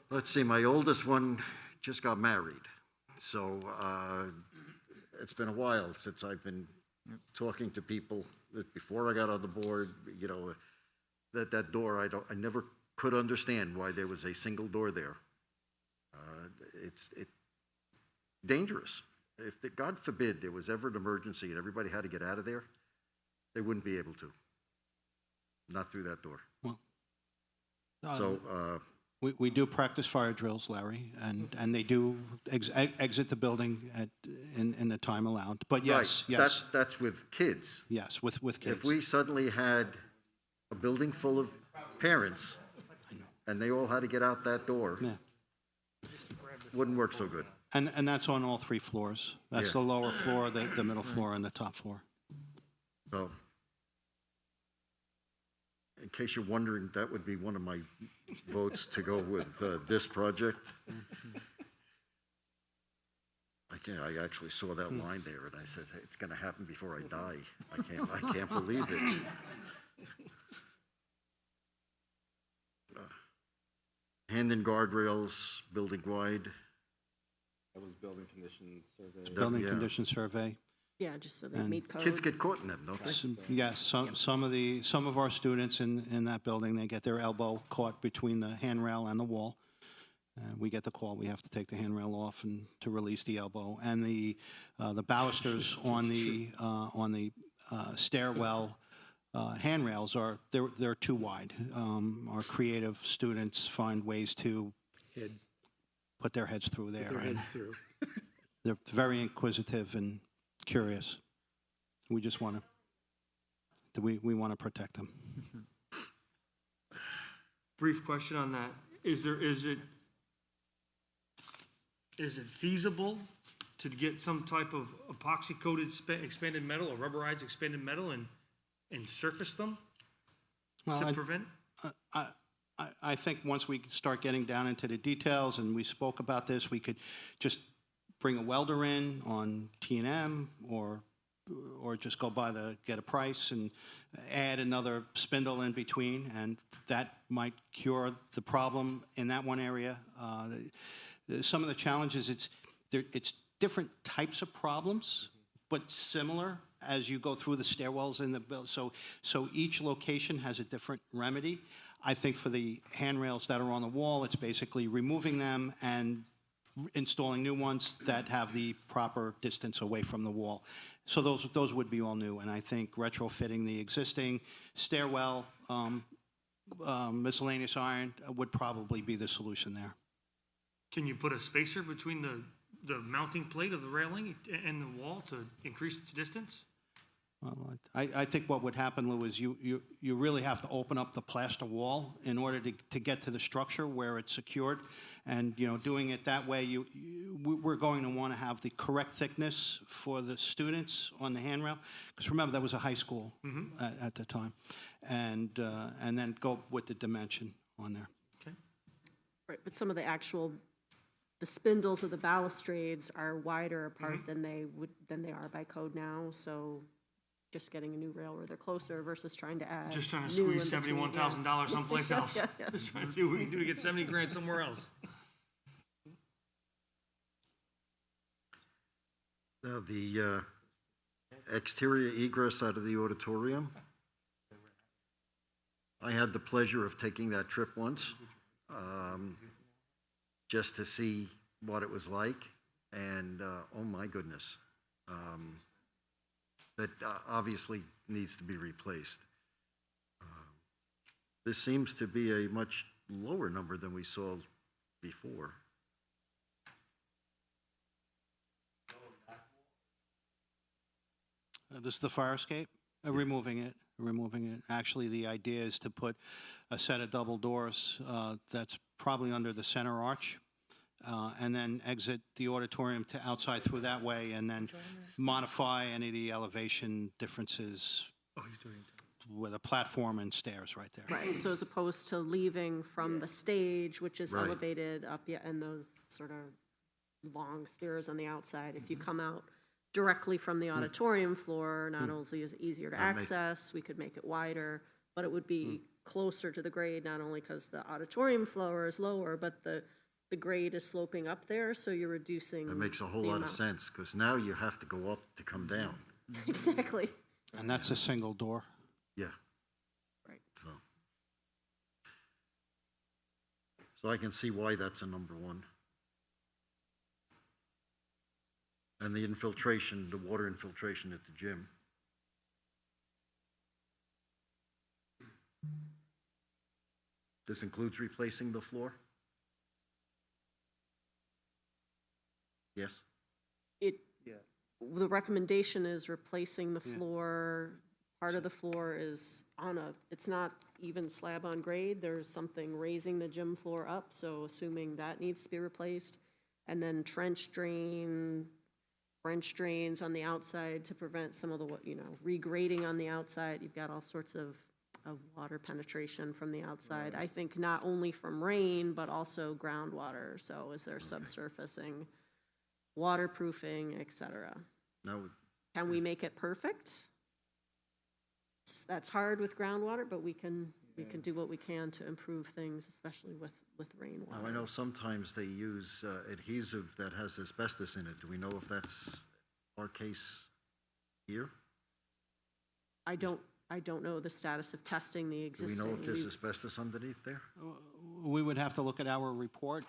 let's see, my oldest one just got married. So it's been a while since I've been talking to people that before I got on the board, that door, I never could understand why there was a single door there. It's dangerous. If, God forbid, there was ever an emergency and everybody had to get out of there, they wouldn't be able to. Not through that door. Well, So, we do practice fire drills, Larry, and they do exit the building in the time allowed. But yes, right, yes, that's with kids. yes, with kids. If we suddenly had a building full of parents and they all had to get out that door, Yeah. wouldn't work so good. And that's on all three floors. That's Yeah. the lower floor, the middle floor, and the top floor. So, in case you're wondering, that would be one of my votes to go with this project. I actually saw that line there, and I said, "Hey, it's going to happen before I die. I can't believe it." Hand and guardrails, building wide. That was building condition survey. Building yeah. condition survey. Yeah, just so they meet code. Kids get caught in them, don't they? Yes, some of our students in that building, they get their elbow caught between the handrail and the wall. We get the call, we have to take the handrail off and to release the elbow. And the balusters on the stairwell handrails they're too wide. Our creative students find ways to Heads, put their heads through there. put their and heads through. They're very inquisitive and curious. We just want to, we want to protect them. Brief question on that. Is it feasible to get some type of epoxy-coated expanded metal or rubberized expanded metal and surface them Well, to prevent? I think once we start getting down into the details, and we spoke about this, we could just bring a welder in on T&M or just go get a price and add another spindle in between, and that might cure the problem in that one area. Some of the challenges, it's different types of problems, but similar as you go through the stairwells in the building. So each location has a different remedy. I think for the handrails that are on the wall, it's basically removing them and installing new ones that have the proper distance away from the wall. So those would be all new, and I think retrofitting the existing stairwell miscellaneous iron would probably be the solution there. Can you put a spacer between the mounting plate of the railing and the wall to increase its distance? Well, I think what would happen, Lou, is you really have to open up the plaster wall in order to get to the structure where it's secured. And, doing it that way, we're going to want to have the correct thickness for the students on the handrail. Because remember, that was a high school at the time. And then go with the dimension on there. Okay. Right, but some of the spindles of the balustrades are wider apart than they are by code now, so just getting a new rail where they're closer versus trying to add. Just trying to new in squeeze between, $71,000 someplace else. Yeah. Just trying to see what we can do to get 70 grand somewhere else. Now, the exterior egress out of the auditorium, I had the pleasure of taking that trip once, just to see what it was like, and oh my goodness, that obviously needs to be replaced. This seems to be a much lower number than we saw before. This is the fire escape, removing it. Actually, the idea is to put a set of double doors that's probably under the center arch, and then exit the auditorium to outside through that way, and then modify any of the elevation differences with a platform and stairs right there. Right, so as opposed to leaving from the stage, which is Right. elevated up, and those sort of long stairs on the outside, if you come out directly from the auditorium floor, not only is it easier to access, we could make it wider, but it would be closer to the grade, not only because the auditorium floor is lower, but the grade is sloping up there, so you're reducing. That makes a whole the lot of amount. sense, because now you have to go up to come down. Exactly. And that's a single door. Yeah. Right. So I can see why that's a number one. And the infiltration, the water infiltration at the gym. This includes replacing the floor? Yes? The recommendation is replacing the floor. Part of the floor is it's not even slab on grade. There's something raising the gym floor up, so assuming that needs to be replaced. And then French drains on the outside to prevent some of the, regrading on the outside. You've got all sorts of water penetration from the outside. I think not only from rain, but also groundwater. So is there subsurfacing, waterproofing, et cetera? Now, Can we make it perfect? That's hard with groundwater, but we can do what we can to improve things, especially with rainwater. now I know sometimes they use adhesive that has asbestos in it. Do we know if that's our case? here? I don't know the status of testing the Do we existing. know if there's asbestos underneath there? We would have to look at our report,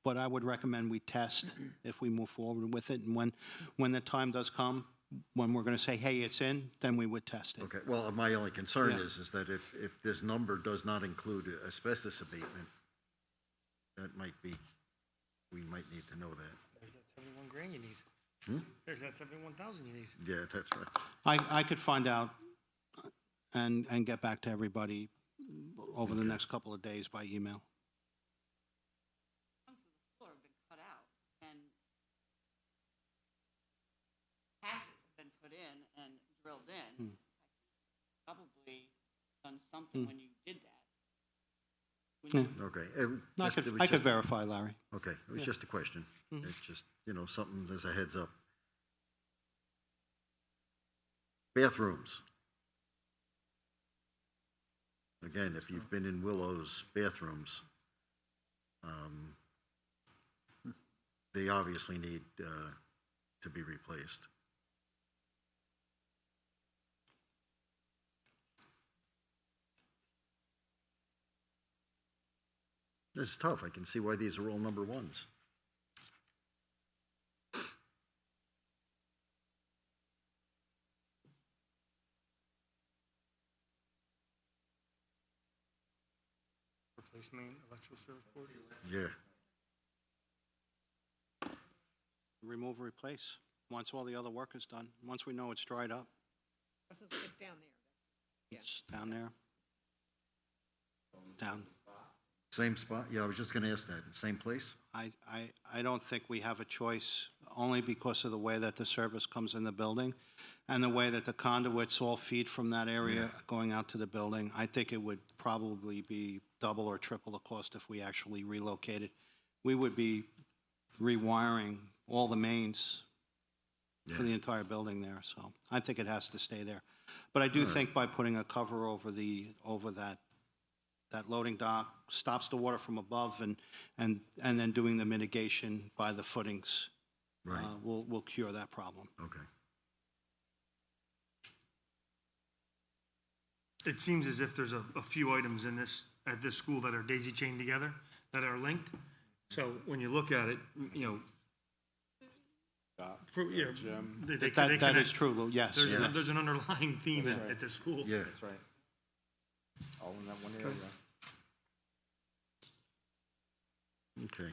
but I would recommend we test if we move forward with it. And when the time does come, when we're going to say, hey, it's in, then we would test it. Okay, well, my only concern Yeah. is that if this number does not include asbestos abatement, that might be, we might need to know that. There's that 71 grand you need. Hmm? There's that 71,000 you need. Yeah, that's right. I could find out and get back to everybody over the next couple of days by email. Chunks of the floor have been cut out, and patches have been put in and drilled in. Probably done something when you did that. Okay. I could verify, Larry. Okay, it was just a question. It's just, something as a heads up. Bathrooms. Again, if you've been in Willow's bathrooms, they obviously need to be replaced. This is tough. I can see why these are all number ones. Replace main electrical service board. Yeah. Remove, replace, once all the other work is done, once we know it's dried up. It's down there. It's down there. Down. Same spot? Yeah, I was just going to ask that. Same place? I don't think we have a choice, only because of the way that the service comes in the building and the way that the conduits all feed from that area going out to the building. I think it would probably be double or triple the cost if we actually relocated. We would be rewiring all the mains for the entire building there, so I think it has to stay there. But I do think by putting a cover over that loading dock stops the water from above and then doing the mitigation by the footings. Right. Will cure that problem. Okay. It seems as if there's a few items at this school that are daisy chained together, that are linked. So when you look at it, they That is connect. true, Lou, yes. There's an underlying theme at this school. Yeah. That's right. All in that one area. Okay.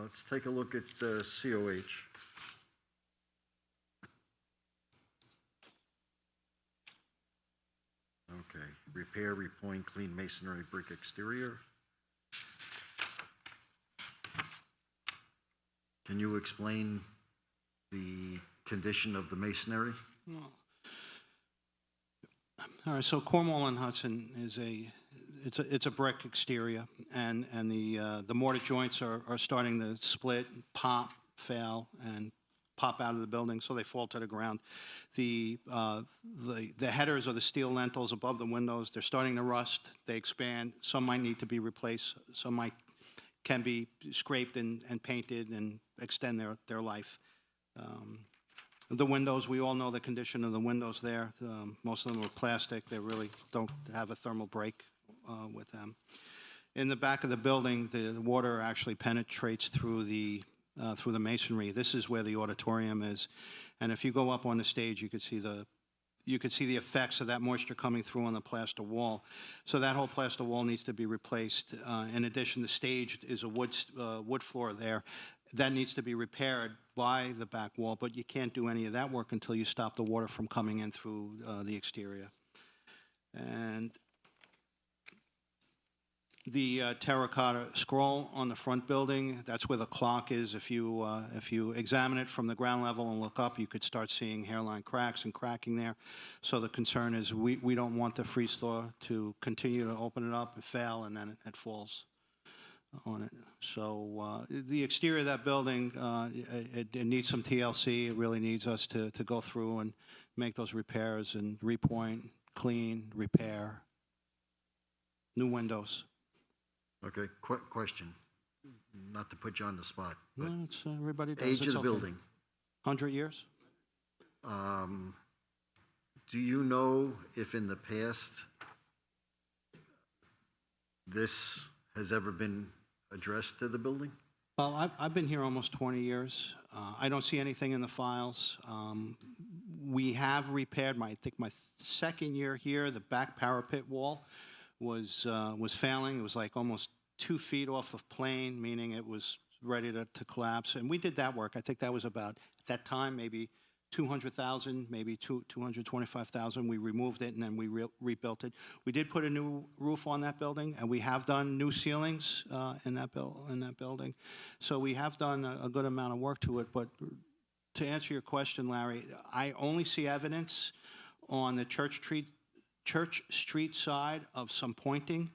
Let's take a look at COH. Okay, repair, repoint, clean masonry, brick exterior. Can you explain the condition of the masonry? All right, so Cornwall and Hudson is it's a brick exterior, and the mortar joints are starting to split, pop, fail, and pop out of the building, so they fall to the ground. The headers or the steel lintels above the windows, they're starting to rust, they expand. Some might need to be replaced, some can be scraped and painted and extend their life. The windows, we all know the condition of the windows there. Most of them are plastic. They really don't have a thermal break with them. In the back of the building, the water actually penetrates through the masonry. This is where the auditorium is. And if you go up on the stage, you could see the effects of that moisture coming through on the plaster wall. So that whole plaster wall needs to be replaced. In addition, the stage is a wood floor there. That needs to be repaired by the back wall, but you can't do any of that work until you stop the water from coming in through the exterior. And the terracotta scroll on the front building, that's where the clock is. If you examine it from the ground level and look up, you could start seeing hairline cracks and cracking there. So the concern is we don't want the freeze thaw to continue to open it up and fail, and then it falls on it. So the exterior of that building, it needs some TLC. It really needs us to go through and make those repairs and repoint, clean, repair, new windows. Okay, question, not to put you on the spot, but No, it's, everybody does. age It's of the okay. building, 100 years? Do you know if in the past this has ever been addressed to the building? Well, I've been here almost 20 years. I don't see anything in the files. We have repaired, I think my second year here, the back parapet wall was failing. It was like almost 2 feet off of plane, meaning it was ready to collapse. And we did that work. I think that was about, at that time, maybe $200,000, maybe $225,000. We removed it and then we rebuilt it. We did put a new roof on that building, and we have done new ceilings in that building. So we have done a good amount of work to it. But to answer your question, Larry, I only see evidence on the Church Street side of some pointing.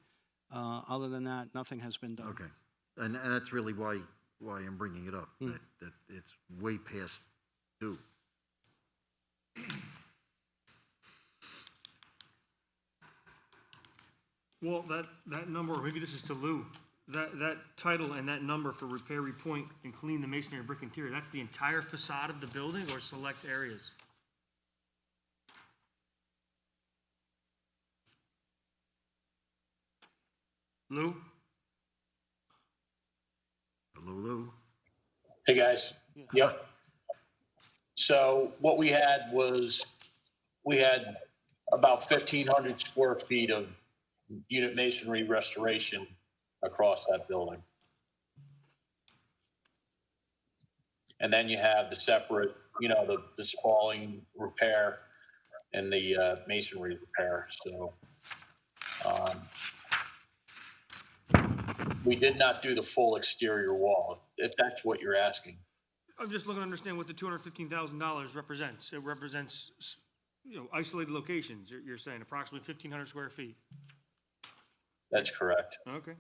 Other than that, nothing has been done. Okay. And that's really why I'm bringing it up, that it's way past due. Well, that number, or maybe this is to Lou, that title and that number for repair, repoint, and clean the masonry and brick interior, that's the entire facade of the building or select areas? Lou? Hello, Lou? Hey, guys. Yep. So what we had was, we had about 1,500 square feet of unit masonry restoration across that building. And then you have the separate, the spalling repair and the masonry repair. So we did not do the full exterior wall, if that's what you're asking. I'm just looking to understand what the $215,000 represents. It represents, isolated locations. You're saying approximately 1,500 square feet. That's correct. Okay.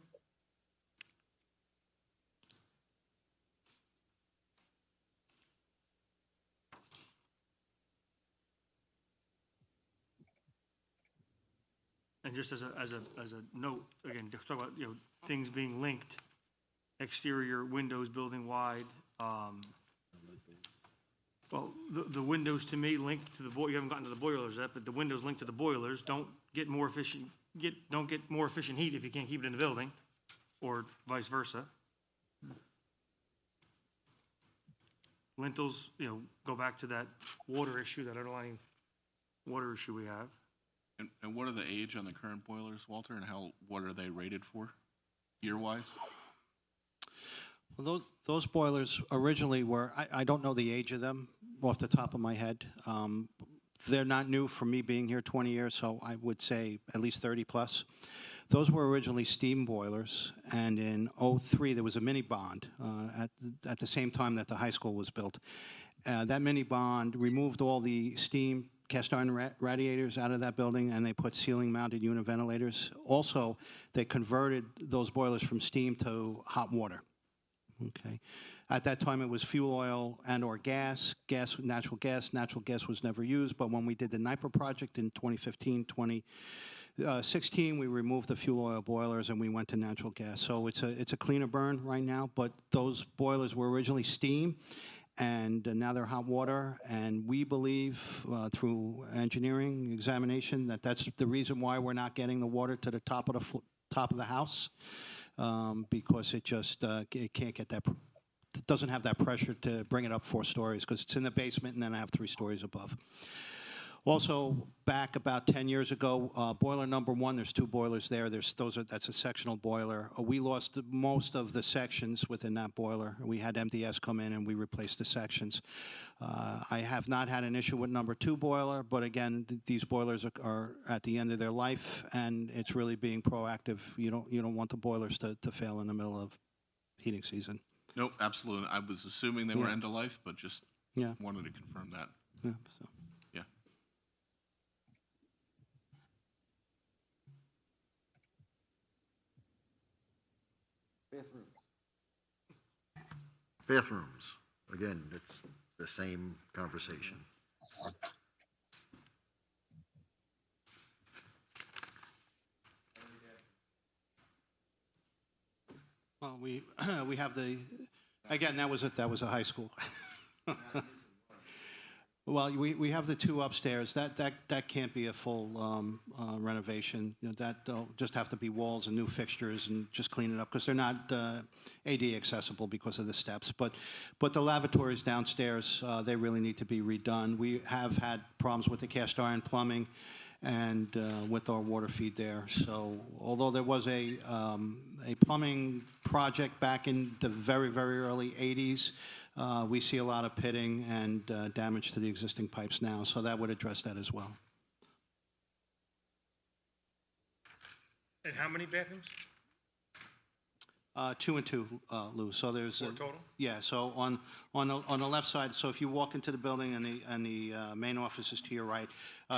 And just as a note, again, to talk about, things being linked, exterior windows building wide, well, the windows to me linked to the you haven't gotten to the boilers yet, but the windows linked to the boilers don't get more efficient heat if you can't keep it in the building, or vice versa. Lintels, go back to that water issue, that underlying water issue we have. And what are the age on the current boilers, Walter, and what are they rated for, year-wise? Well, those boilers originally were, I don't know the age of them off the top of my head. They're not new for me being here 20 years, so I would say at least 30 plus. Those were originally steam boilers, and in '03 there was a mini bond at the same time that the high school was built. That mini bond removed all the steam cast iron radiators out of that building, and they put ceiling-mounted unit ventilators. Also, they converted those boilers from steam to hot water. Okay. At that time, it was fuel oil and or gas. Natural gas was never used, but when we did the NIPA project in 2015, 2016, we removed the fuel oil boilers and we went to natural gas. So it's a cleaner burn right now, but those boilers were originally steam, and now they're hot water, and we believe through engineering examination that that's the reason why we're not getting the water to the top of the house, because it just it can't get that. It doesn't have that pressure to bring it up 4 stories because it's in the basement, and then I have 3 stories above. Also, back about 10 years ago, boiler number 1, there's 2 boilers there. That's a sectional boiler. We lost most of the sections within that boiler. We had MDS come in and we replaced the sections. I have not had an issue with number 2 boiler, but again, these boilers are at the end of their life, and it's really being proactive. You don't want the boilers to fail in the middle of heating season. Nope, absolutely. I was assuming they were end of life, but just wanted to confirm that. Yeah. So. Yeah. Bathrooms. Again, it's the same conversation. Well, we have again, that was a high school. Well, we have the two upstairs. That can't be a full renovation. You know, that they'll just have to be walls and new fixtures and just clean it up because they're not AD accessible because of the steps. But the lavatories downstairs, they really need to be redone. We have had problems with the cast iron plumbing and with our water feed there. So although there was a plumbing project back in the very, very early 80s, we see a lot of pitting and damage to the existing pipes now, so that would address that as well. And how many bathrooms? 2 and 2, Lou. So there's 4 total? Yeah. So on the left side. So if you walk into the building and the main office is to your right,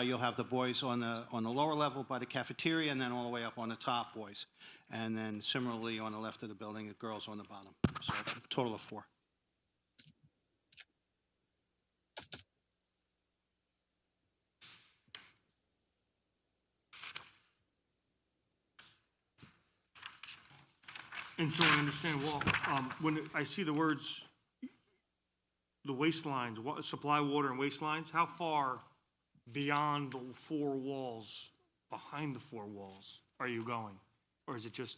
you'll have the boys on the lower level by the cafeteria, and then all the way up on the top, boys, and then similarly on the left of the building, girls on the bottom. So a total of 4. And so I understand, Walt, when I see the words, the waistlines, supply water and waistlines, how far beyond the 4 walls, behind the 4 walls, are you going? Or is it just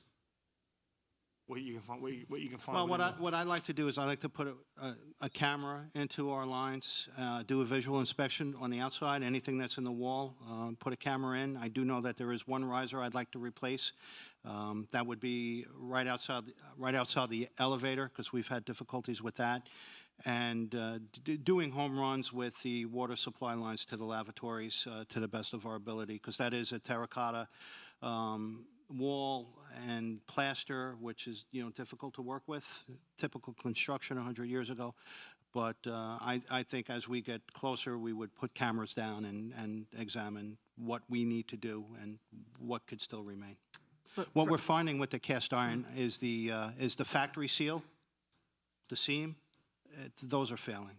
what you can find? What you can find? Well, what I like to do is I like to put a camera into our lines, do a visual inspection on the outside, anything that's in the wall, put a camera in. I do know that there is one riser I'd like to replace. That would be right outside the elevator, because we've had difficulties with that. And doing home runs with the water supply lines to the lavatories to the best of our ability, because that is a terracotta wall and plaster, which is, you know, difficult to work with, typical construction 100 years ago. But I think as we get closer, we would put cameras down and examine what we need to do and what could still remain. What we're finding with the cast iron is the factory seal, the seam. Those are failing.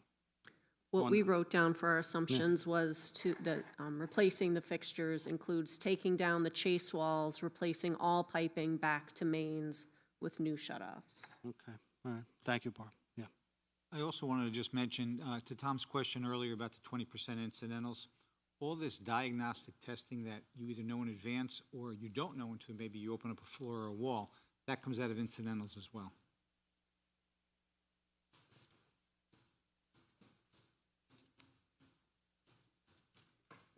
What we wrote down for our assumptions was that replacing the fixtures includes taking down the chase walls, replacing all piping back to mains with new shutoffs. Okay, all right. Thank you, Barb. Yeah. I also wanted to just mention, to Tom's question earlier about the 20% incidentals, all this diagnostic testing that you either know in advance or you don't know until maybe you open up a floor or a wall, that comes out of incidentals as well.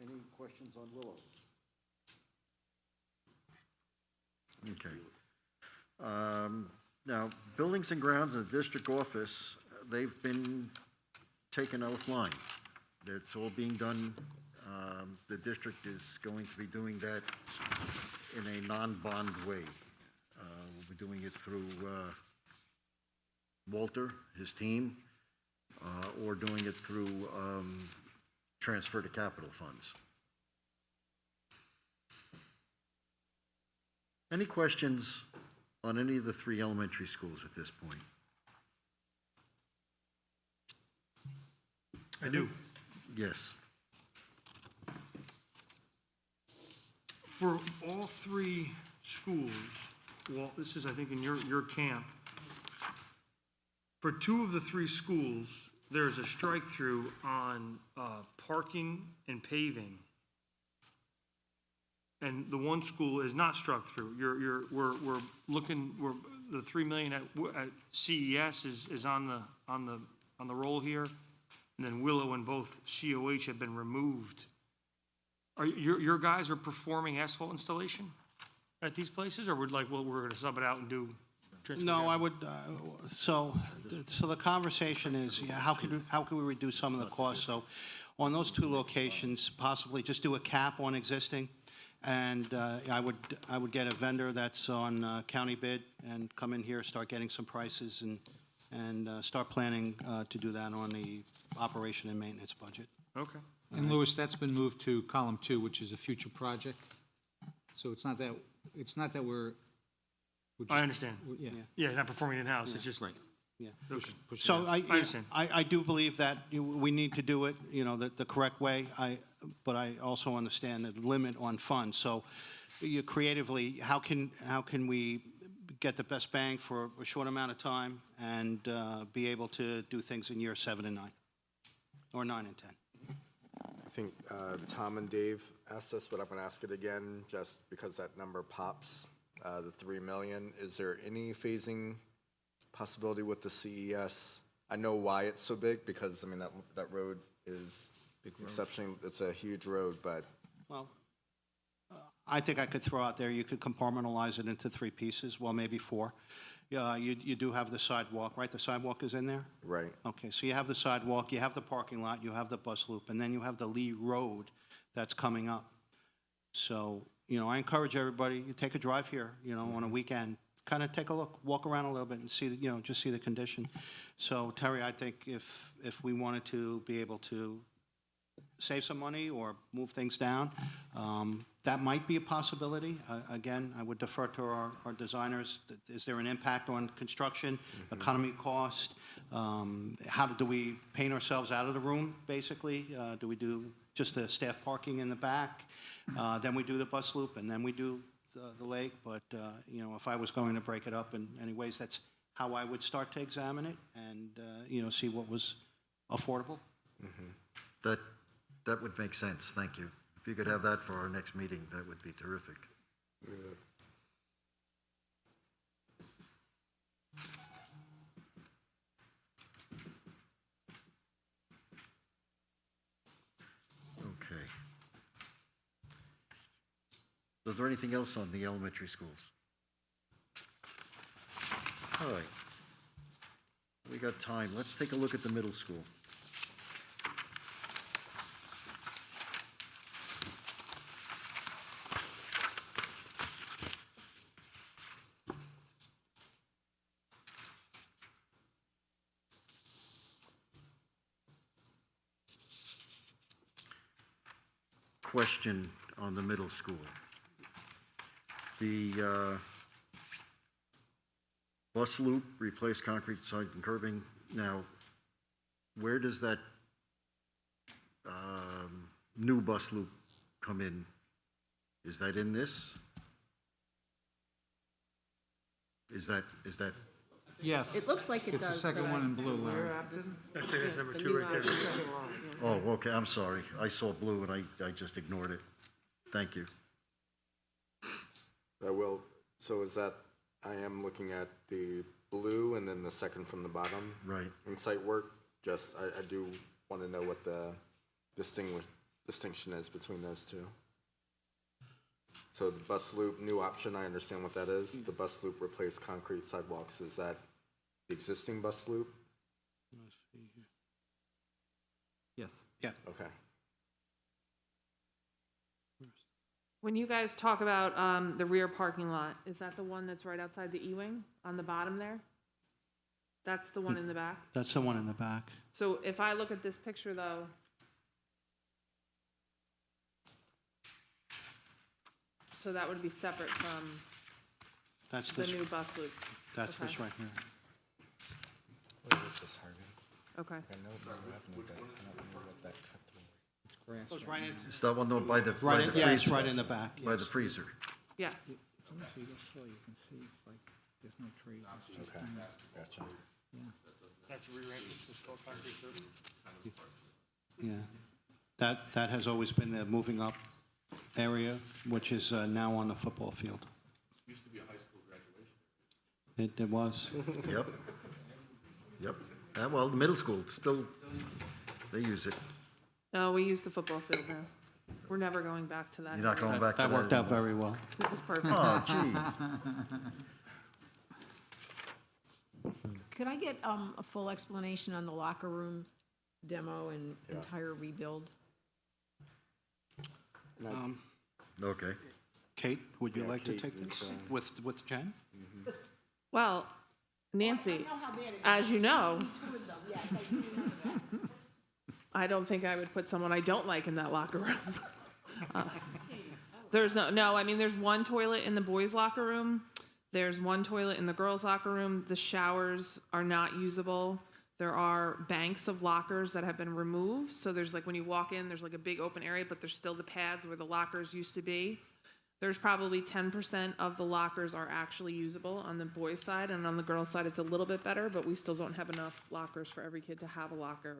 Any questions on Willow? Okay. Now, buildings and grounds in the district office, they've been taken offline. It's all being done, the district is going to be doing that in a non-bond way. We'll be doing it through Walter, his team, or doing it through transfer to capital funds. Any questions on any of the 3 elementary schools at this point? I do. Yes. For all 3 schools, well, this is, I think, in your camp. For 2 of the 3 schools, there's a strike-through on parking and paving. And the one school is not struck through. We're looking, the $3 million at CES is on the roll here. And then Willow and both COH have been removed. Are your guys are performing asphalt installation at these places, or we're gonna sub it out and do? No, I would, so the conversation is, how can we reduce some of the costs? So on those 2 locations, possibly just do a cap on existing, and I would get a vendor that's on county bid and come in here, start getting some prices, and start planning to do that on the operation and maintenance budget. Okay. And Louis, that's been moved to column 2, which is a future project. So it's not that we're just, I understand. Yeah. Yeah, not performing in-house, it's just. Right. Yeah. Okay. So I understand. I do believe that we need to do it, you know, the correct way. But I also understand the limit on funds. So creatively, how can we get the best bang for a short amount of time and be able to do things in year 7 and 9, or 9 and 10? think Tom and Dave asked this, but I'm going to ask it again, just because that number pops, the 3 million. Is there any phasing possibility with the CES? I know why it's so big, because, I mean, that road is exceptionally, it's a huge road, but, Well, I think I could throw out there, you could compartmentalize it into 3 pieces, well, maybe 4. You do have the sidewalk, right? The sidewalk is in there? right. Okay, so you have the sidewalk, you have the parking lot, you have the bus loop, and then you have the Lee Road that's coming up. So, I encourage everybody, you take a drive here, on a weekend, kind of take a look, walk around a little bit and see, just see the condition. So Terry, I think if we wanted to be able to save some money or move things down, that might be a possibility. Again, I would defer to our designers. Is there an impact on construction, economy cost? How do we paint ourselves out of the room, basically? Do we do just the staff parking in the back? Then we do the bus loop, and then we do the lake. But, if I was going to break it up in any ways, that's how I would start to examine it and, see what was affordable. That would make sense, thank you. If you could have that for our next meeting, that would be terrific. Okay. Is there anything else on the elementary schools? All right. We got time. Let's take a look at the middle school. Question on the middle school. The bus loop, replace concrete side and curbing. Now, where does that new bus loop come in? Is that in this? Is that? Yes. It looks like it does. It's the second one in blue, Larry. I think it's number 2 right there. Oh, okay, I'm sorry. I saw blue and I just ignored it. Thank you. So is that, I am looking at the blue and then the second from the bottom? Right. In site work, just, I do want to know what the distinction is between those two. So the bus loop, new option, I understand what that is. The bus loop replace concrete sidewalks, is that the existing bus loop? Yes. Yeah. Okay. When you guys talk about the rear parking lot, is that the one that's right outside the E-wing on the bottom there? That's the one in the back? That's the one in the back. So if I look at this picture, though, so that would be separate from That's the this, new bus loop? that's okay. this right here. What is this, Harvey? Okay. I know the avenue, but I don't know what that cut through. It's grass. Goes right into, Is that one though by the right in, freezer? yeah, it's right in the back. By yes. the freezer. Yeah. It's almost, you can see it's like, there's no trees, it's just, Okay, gotcha. That's rear entrance, it's all concrete curb. Yeah. That has always been the moving up area, which is now on the football field. Used to be a high school graduation. It was. Yep. Yep. Well, the middle school, still, they use it. No, we use the football field now. We're never going back to that. You're not area. going back to that? That worked out very well. It was perfect. Oh, gee. Could I get a full explanation on the locker room demo and entire rebuild? Okay. Kate, would you Yeah, like Kate to take is, this with Jen? Well, Nancy, as you know, I don't think I would put someone I don't like in that locker room. There's there's one toilet in the boys' locker room. There's one toilet in the girls' locker room. The showers are not usable. There are banks of lockers that have been removed. So there's like, when you walk in, there's like a big open area, but there's still the pads where the lockers used to be. There's probably 10% of the lockers are actually usable on the boys' side, and on the girls' side, it's a little bit better, but we still don't have enough lockers for every kid to have a locker.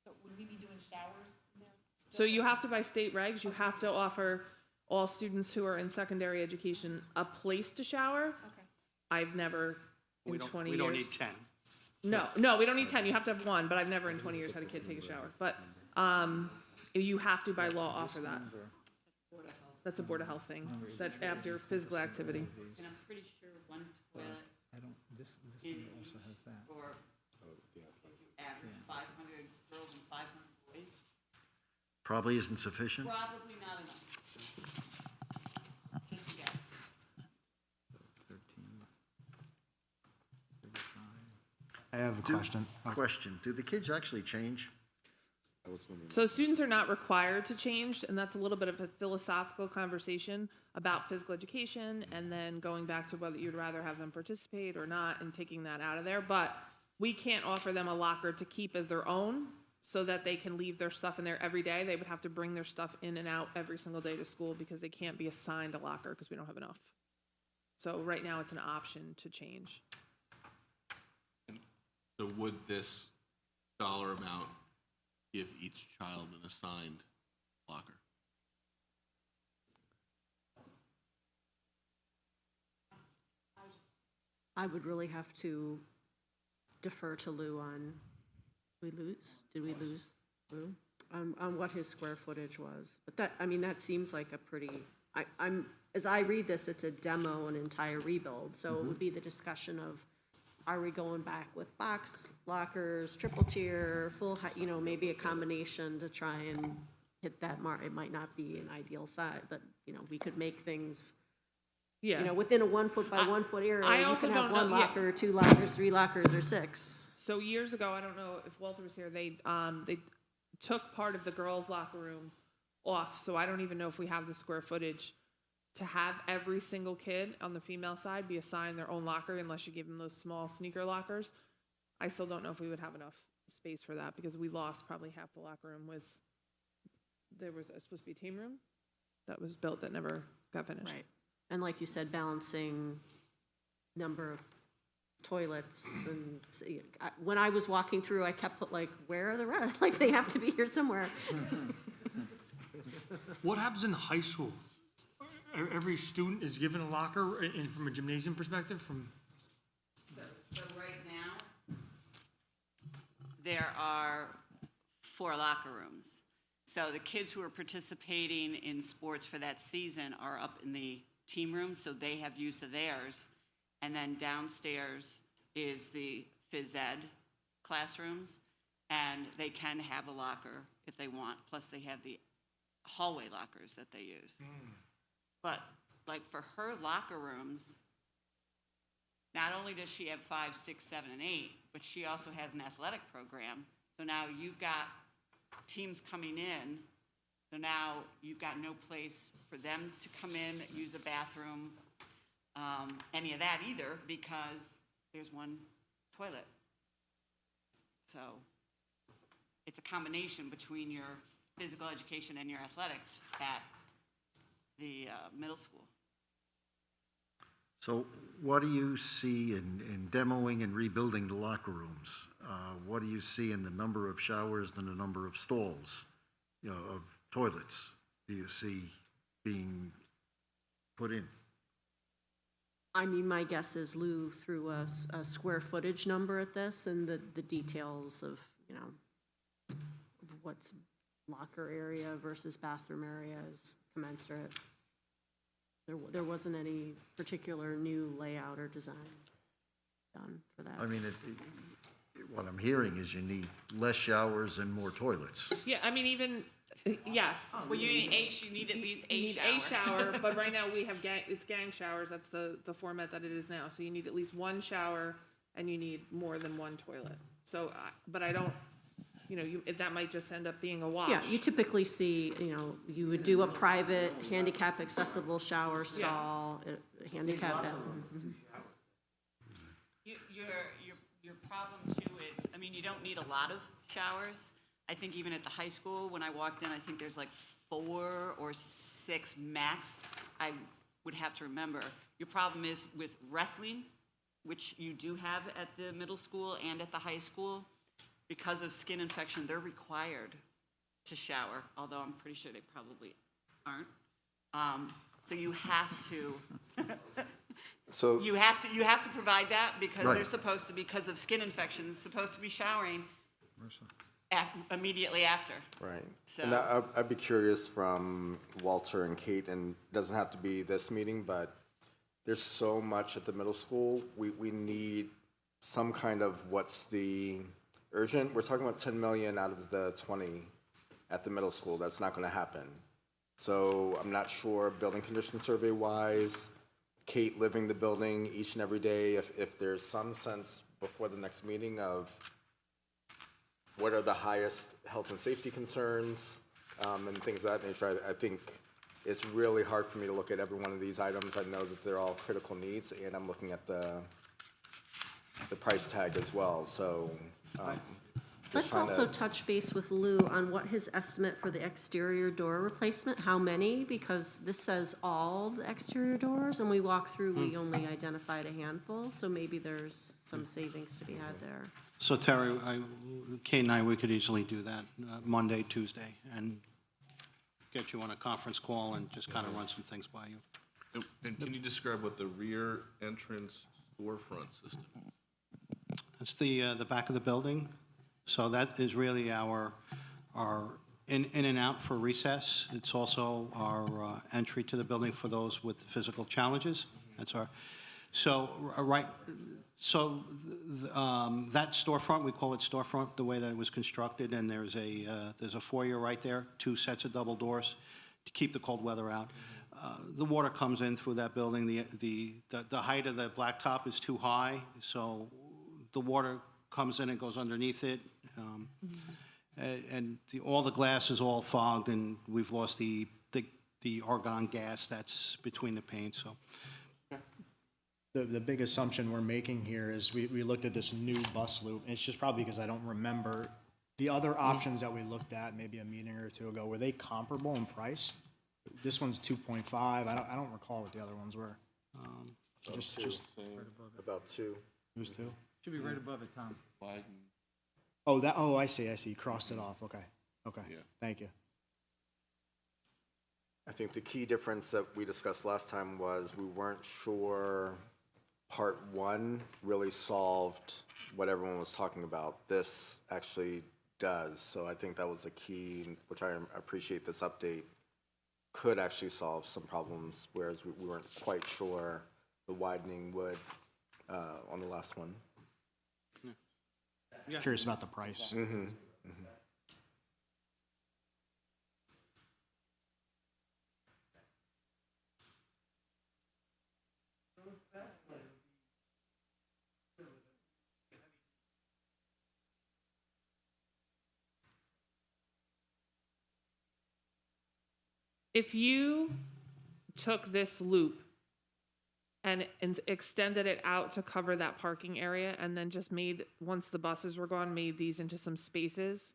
So would we be doing showers in there? So you have to, by state regs, you have to offer all students who are in secondary education a place to shower. Okay. I've never, in 20 years. We don't need 10. No, we don't need 10, you have to have one, but I've never in 20 years had a kid take a shower. But, you have to by law offer that. That's a Board of Health thing, that after physical activity. And I'm pretty sure one toilet in each, or average 500 girls and 500 boys, Probably isn't sufficient. probably not enough. Just a guess. I have a question. Question, do the kids actually change? So students are not required to change, and that's a little bit of a philosophical conversation about physical education, and then going back to whether you'd rather have them participate or not, and taking that out of there. But we can't offer them a locker to keep as their own, so that they can leave their stuff in there every day. They would have to bring their stuff in and out every single day to school, because they can't be assigned a locker because we don't have enough. So right now, it's an option to change. So would this dollar amount give each child an assigned locker? I would really have to defer to Lou on, did we lose Lou? On what his square footage was. But that, I mean, that seems like a pretty, as I read this, it's a demo, an entire rebuild. So it would be the discussion of, are we going back with box lockers, triple tier, full height, maybe a combination to try and hit that mark. It might not be an ideal size, but, we could make things, Yeah. within a 1 foot by 1 foot area, I you also can have don't one know- yeah. locker, 2 lockers, 3 lockers, or 6. So years ago, I don't know if Walter was here, they took part of the girls' locker room off, so I don't even know if we have the square footage to have every single kid on the female side be assigned their own locker unless you give them those small sneaker lockers. I still don't know if we would have enough space for that, because we lost probably half the locker room there was supposed to be a team room that was built that never got finished. Right. And like you said, balancing number of toilets and, when I was walking through, I kept where are the rest? Like, they have to be here somewhere. What happens in high school? Every student is given a locker, and from a gymnasium perspective, So right now, there are 4 locker rooms. So the kids who are participating in sports for that season are up in the team room, so they have use of theirs. And then downstairs is the phys ed classrooms, and they can have a locker if they want, plus they have the hallway lockers that they use. But like for her locker rooms, not only does she have 5, 6, 7, and 8, but she also has an athletic program. So now you've got teams coming in, so now you've got no place for them to come in, use a bathroom, any of that either, because there's one toilet. So it's a combination between your physical education and your athletics at the middle school. So what do you see in demoing and rebuilding the locker rooms? What do you see in the number of showers and the number of stalls, of toilets, do you see being put in? I mean, my guess is Lou threw a square footage number at this, and the details of, of what's locker area versus bathroom area is commensurate. There wasn't any particular new layout or design done for that. I mean, what I'm hearing is you need less showers and more toilets. Yeah, I mean, even, yes. Well, you need at least You a need shower. a shower, but right now we have it's gang showers, that's the format that it is now. So you need at least one shower, and you need more than one toilet. So, but I don't, that might just end up being a wash. Yeah, you typically see, you would do a private handicap accessible shower stall, handicap. Your problem too is, I mean, you don't need a lot of showers. I think even at the high school, when I walked in, I think there's like 4 or 6 max. I would have to remember. Your problem is with wrestling, which you do have at the middle school and at the high school. Because of skin infection, they're required to shower, although I'm pretty sure they probably aren't. So you have to, So, you have to provide that because Right. they're supposed to, because of skin infections, supposed to be showering immediately after. right. So- And I'd be curious from Walter and Kate, and it doesn't have to be this meeting, but there's so much at the middle school. We need some kind of what's the urgent. We're talking about 10 million out of the 20 at the middle school. That's not going to happen. So I'm not sure, building condition survey wise, Kate living the building each and every day, if there's some sense before the next meeting of what are the highest health and safety concerns, and things of that nature. I think it's really hard for me to look at every one of these items. I know that they're all critical needs, and I'm looking at the price tag as well, so. just Let's trying to- also touch base with Lou on what his estimate for the exterior door replacement, how many? Because this says all the exterior doors, and we walked through, we only identified a handful, so maybe there's some savings to be had there. So Terry, Kate and I, we could easily do that Monday, Tuesday, and get you on a conference call and just kind of run some things by you. And can you describe what the rear entrance storefront system is? It's the back of the building. So that is really our in and out for recess. It's also our entry to the building for those with physical challenges. That's our, so, that storefront, we call it storefront, the way that it was constructed, and there's a foyer right there, 2 sets of double doors to keep the cold weather out. The water comes in through that building. The height of the blacktop is too high, so the water comes in and goes underneath it. And all the glass is all fogged, and we've lost the argon gas that's between the paint, so. The big assumption we're making here is we looked at this new bus loop, and it's just probably because I don't remember the other options that we looked at maybe a meeting or two ago. Were they comparable in price? This one's 2.5. I don't recall what the other ones were. Just About 2. it was 2. Should be right above it, Tom. Oh, I see. You crossed it off. Okay. Yeah. Thank you. I think the key difference that we discussed last time was we weren't sure part 1 really solved what everyone was talking about. This actually does, so I think that was the key, which I appreciate this update, could actually solve some problems, whereas we weren't quite sure the widening would on the last one. Curious about the price. If you took this loop and extended it out to cover that parking area and then just made, once the buses were gone, made these into some spaces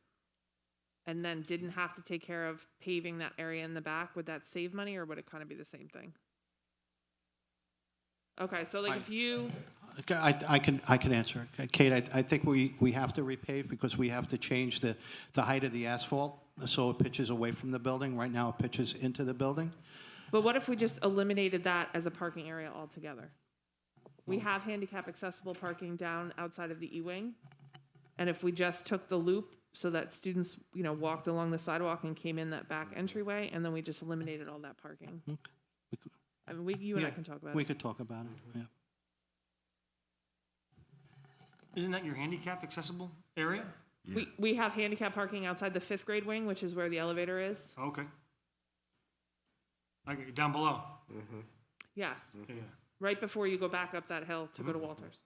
and then didn't have to take care of paving that area in the back, would that save money or would it kind of be the same thing? Okay, so like if you, I can answer it. Kate, I think we have to repave because we have to change the height of the asphalt so it pitches away from the building. Right now, it pitches into the building. but what if we just eliminated that as a parking area altogether? We have handicap accessible parking down outside of the E-wing. And if we just took the loop so that students, walked along the sidewalk and came in that back entryway, and then we just eliminated all that parking. I mean, you and I Yeah, can talk about we it. could talk about it, yeah. Isn't that your handicap accessible area? We have handicap parking outside the 5th grade wing, which is where the elevator is. Okay. Okay, down below. Yes, Yeah. right before you go back up that hill to go to Walters.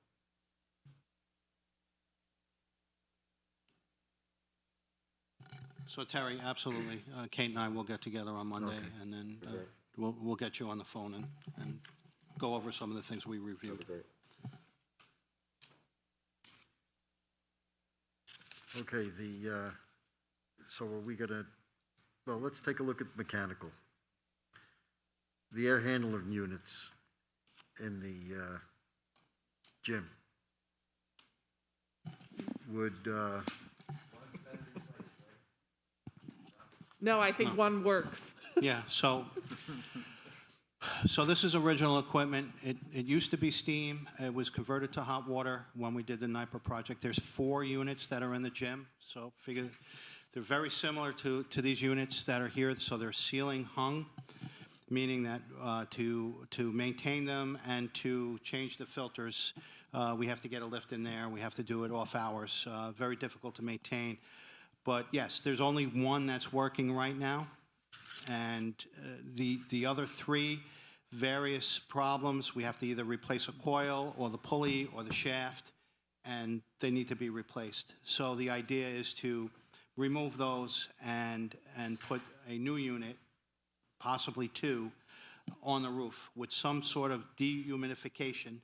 So Terry, absolutely. Kate and I will get together on Monday, and then we'll get you on the phone and go over some of the things we reviewed. Great. Okay, so are we gonna, well, let's take a look at mechanical. The air handling units in the gym. No, I think one works. Yeah, so this is original equipment. It used to be steam. It was converted to hot water when we did the NIPA project. There's 4 units that are in the gym, so figure they're very similar to these units that are here. So they're ceiling hung, meaning that to maintain them and to change the filters, we have to get a lift in there. We have to do it off hours. Very difficult to maintain. But yes, there's only one that's working right now. And the other 3, various problems. We have to either replace a coil or the pulley or the shaft, and they need to be replaced. So the idea is to remove those and put a new unit, possibly 2, on the roof with some sort of dehumidification,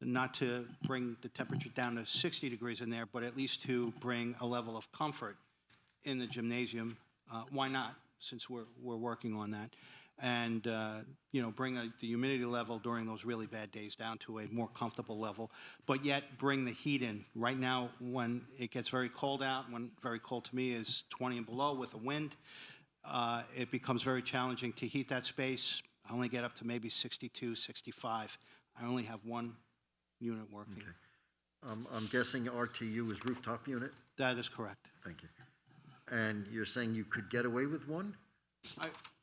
not to bring the temperature down to 60 degrees in there, but at least to bring a level of comfort in the gymnasium. Why not, since we're working on that? And, bring the humidity level during those really bad days down to a more comfortable level, but yet bring the heat in. Right now, when it gets very cold out, when very cold to me is 20 and below with the wind, it becomes very challenging to heat that space. I only get up to maybe 62, 65. I only have one unit working. Okay. I'm guessing RTU is rooftop unit? That is correct. Thank you. And you're saying you could get away with one?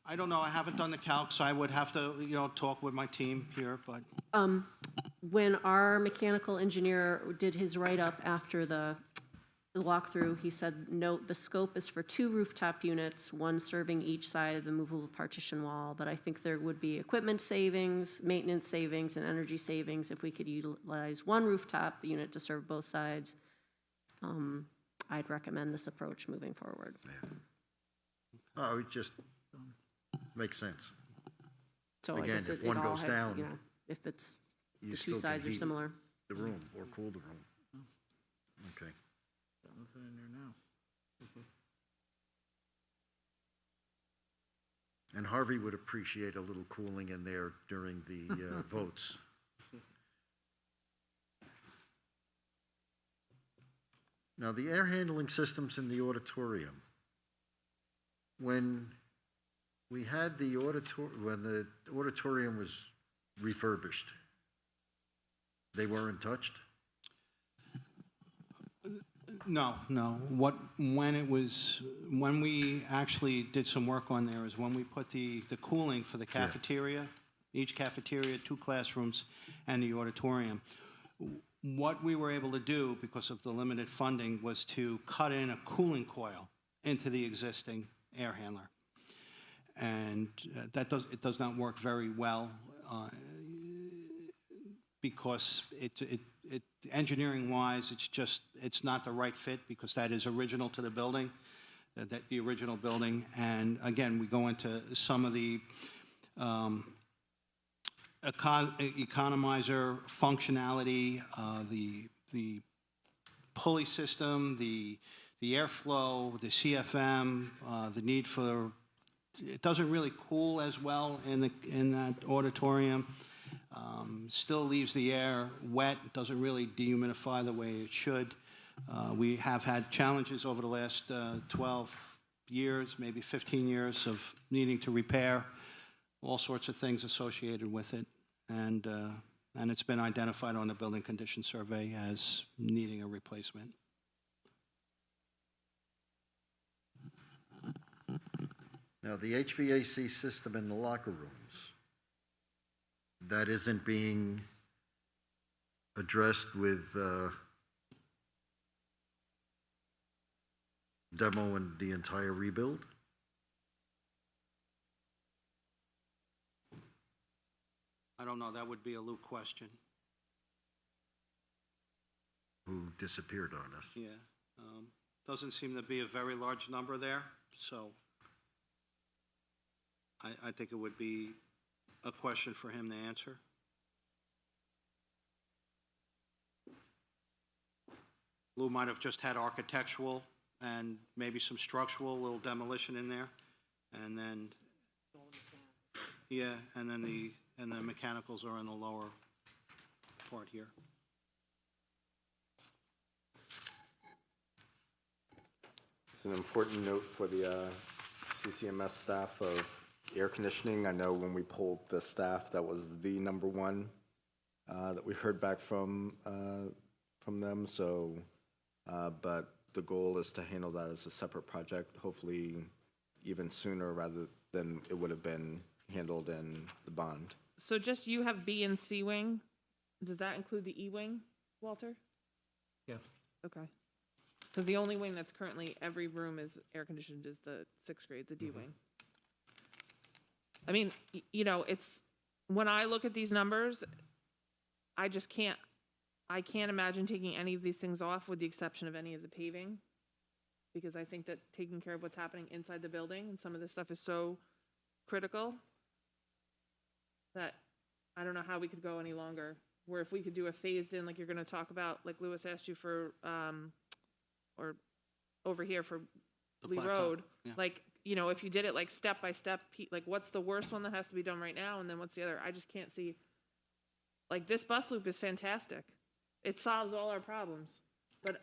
I don't know. I haven't done the calcs. I would have to, talk with my team here, but When our mechanical engineer did his write-up after the walkthrough, he said, note, the scope is for 2 rooftop units, 1 serving each side of the movable partition wall, but I think there would be equipment savings, maintenance savings, and energy savings if we could utilize 1 rooftop unit to serve both sides. I'd recommend this approach moving forward. Oh, it just makes sense. So I Again, guess if it one all goes has, down, if it's, You the 2 still can sides are heat similar. the room or cool the room. Okay. Got nothing in there now. And Harvey would appreciate a little cooling in there during the votes. Now, the air handling systems in the auditorium. When we had when the auditorium was refurbished, they weren't touched? No. When we actually did some work on there is when we put the cooling for the cafeteria, each cafeteria, 2 classrooms, and the auditorium. What we were able to do, because of the limited funding, was to cut in a cooling coil into the existing air handler. And it does not work very well because engineering-wise, it's not the right fit, because that is original to the building, the original building. And again, we go into some of the economizer functionality, the pulley system, the airflow, the CFM, the need for, it doesn't really cool as well in that auditorium. Still leaves the air wet, doesn't really dehumidify the way it should. We have had challenges over the last 12 years, maybe 15 years, of needing to repair all sorts of things associated with it. And it's been identified on the building condition survey as needing a replacement. Now, the HVAC system in the locker rooms, that isn't being addressed with demo and the entire rebuild? I don't know, that would be a Luke question. Who disappeared on us? Yeah. Doesn't seem to be a very large number there, so I think it would be a question for him to answer. Lou might have just had architectural and maybe some structural, little demolition in there, and then, yeah, and then the mechanicals are in the lower part here. It's an important note for the CCMS staff of air conditioning. I know when we polled the staff, that was the number one that we heard back from them. So, but the goal is to handle that as a separate project, hopefully even sooner rather than it would have been handled in the bond. So just you have B and C wing. Does that include the E wing, Walter? Yes. Okay. Because the only wing that's currently, every room is air conditioned is the sixth grade, the D wing. I mean, you know, it's, when I look at these numbers, I just can't, I can't imagine taking any of these things off with the exception of any of the paving. Because I think that taking care of what's happening inside the building and some of this stuff is so critical that I don't know how we could go any longer. Where if we could do a phased in, like you're gonna talk about, like Lewis asked you for, or over here for The Lee blacktop, Road, yeah. like, you know, if you did it like step by step, like what's the worst one that has to be done right now, and then what's the other? I just can't see. Like this bus loop is fantastic. It solves all our problems, but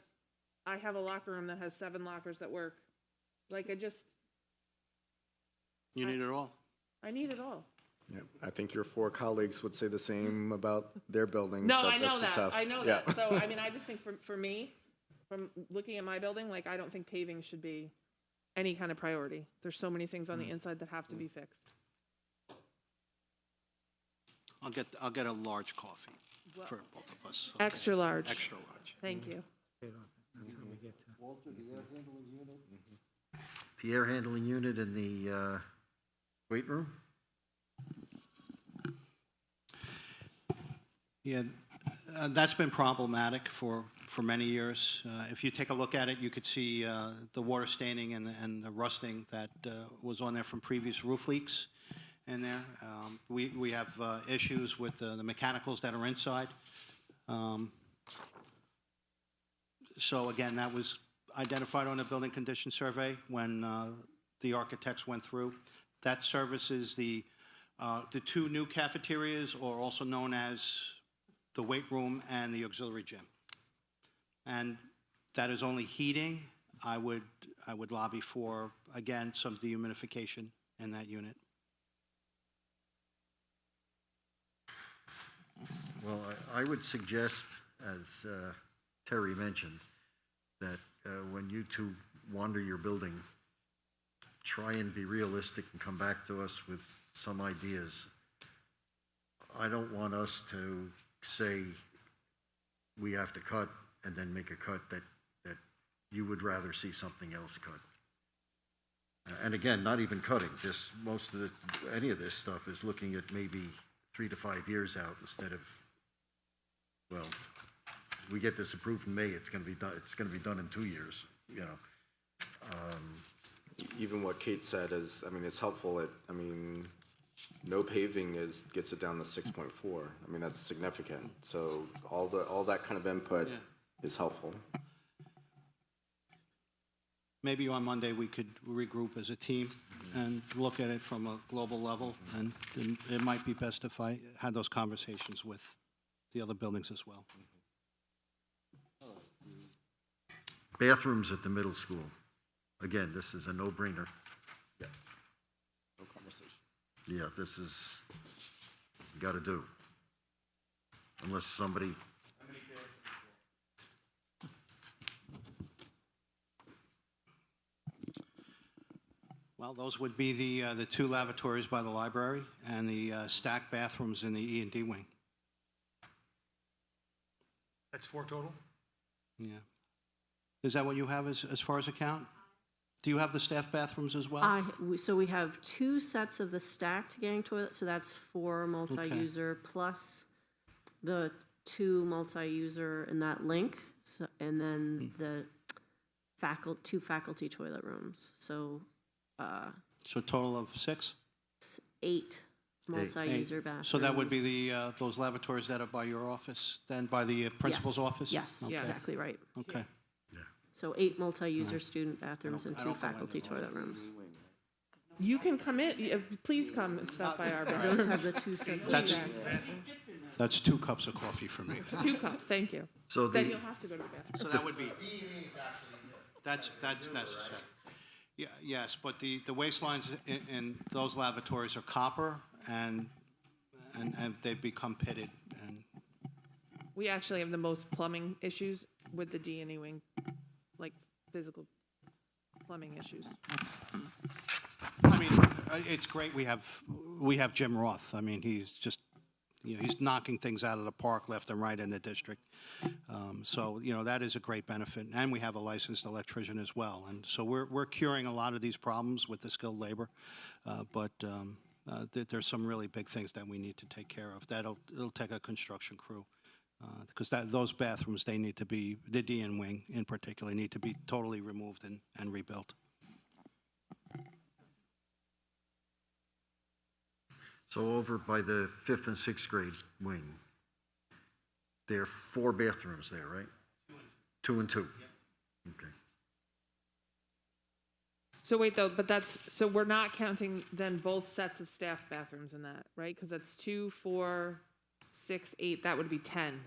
I have a locker room that has 7 lockers that work. Like You need it all. I need it all. Yeah, I think your 4 colleagues would say the same about their buildings. No, I know that's that. tough. I know Yeah. that. So, I mean, I just think for me, from looking at my building, like, I don't think paving should be any kind of priority. There's so many things on the inside that have to be fixed. I'll get a large coffee for both of us. Okay. Extra large. Extra large. Thank you. Walter, the air handling unit? The air handling unit in the weight room? Yeah, that's been problematic for many years. If you take a look at it, you could see the water staining and the rusting that was on there from previous roof leaks in there. We have issues with the mechanicals that are inside. So again, that was identified on the building condition survey when the architects went through. That services the 2 new cafeterias, or also known as the weight room and the auxiliary gym. And that is only heating. I would lobby for, again, some dehumidification in that unit. Well, I would suggest, as Terry mentioned, that when you two wander your building, try and be realistic and come back to us with some ideas. I don't want us to say we have to cut and then make a cut that you would rather see something else cut. And again, not even cutting, just any of this stuff is looking at maybe 3 to 5 years out instead of, well, we get this approved in May, it's gonna be done in 2 years, you know. Even what Kate said is, I mean, it's helpful. No paving gets it down to 6.4. I mean, that's significant. So all that kind of input is helpful. Maybe on Monday, we could regroup as a team and look at it from a global level, and it might be best if I had those conversations with the other buildings as well. Bathrooms at the middle school. Again, this is a no-brainer. Yeah. No conversation. Yeah, this is, got to do. Unless somebody, Well, those would be the 2 lavatories by the library and the stacked bathrooms in the E&D wing. That's 4 total? Yeah. Is that what you have as far as a count? Do you have the staff bathrooms as well? So we have 2 sets of the stacked gang toilets, so that's 4 multi-user plus the 2 multi-user in that link, and then the 2 faculty toilet rooms. So So a total of 6? 8 multi-user bathrooms. So that would be those lavatories that are by your office, then by the principal's Yes, office? Yes, Okay. exactly right. Okay. So 8 multi-user student bathrooms and 2 faculty toilet rooms. You can come in, please come and stop by our bedroom. Those have the 2 sets of That's- stacked. That's 2 cups of coffee for me. 2 cups, thank you. so Then the, you'll have to go to the bathroom. So that would be, that's necessary. Yeah, yes, but the waistlines in those lavatories are copper, and they've become pitted, and We actually have the most plumbing issues with the D&E wing, like physical plumbing issues. I mean, it's great we have Jim Roth. I mean, he's just, he's knocking things out of the park left and right in the district. So, that is a great benefit. And we have a licensed electrician as well. And so we're curing a lot of these problems with the skilled labor. But there's some really big things that we need to take care of. It'll take a construction crew. Because those bathrooms, they need to be, the D&E wing in particular, need to be totally removed and rebuilt. So over by the 5th and 6th grade wing, there are 4 bathrooms there, right? 2 and 2. Okay. So wait, though, but so we're not counting then both sets of staff bathrooms in that, right? Because that's 2, 4, 6, 8, that would be 10.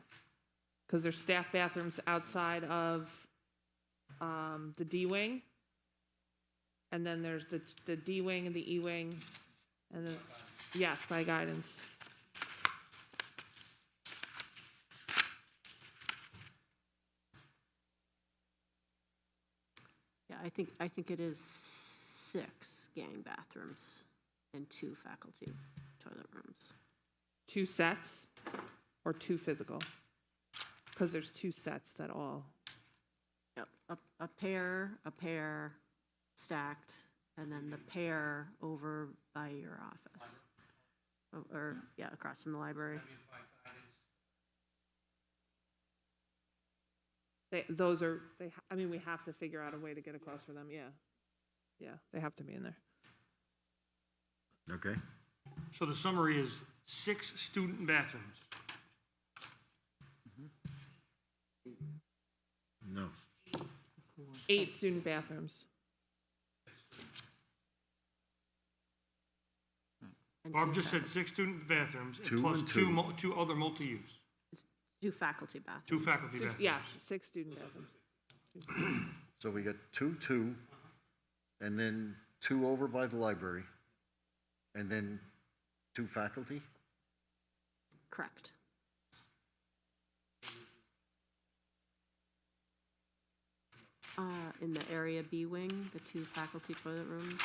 Because there's staff bathrooms outside of the D wing. And then there's the D wing and the E wing. And then, yes, by guidance. Yeah, I think it is 6 gang bathrooms and 2 faculty toilet rooms. 2 sets or 2 physical? Because there's 2 sets that all. Yep, a pair stacked, and then the pair over by your office. Or, yeah, across from the library. We have to figure out a way to get across for them, yeah. Yeah, they have to be in there. Okay. So the summary is 6 student bathrooms. No. 8 student bathrooms. And Barb 2 just said faculty- 6 student bathrooms, Two plus and 2 2. 2 other multi-use, 2 faculty bathrooms. 2 faculty bathrooms. Yes, 6 student bathrooms. So we got 2, and then 2 over by the library, and then 2 faculty? Correct. In the area B wing, the 2 faculty toilet rooms.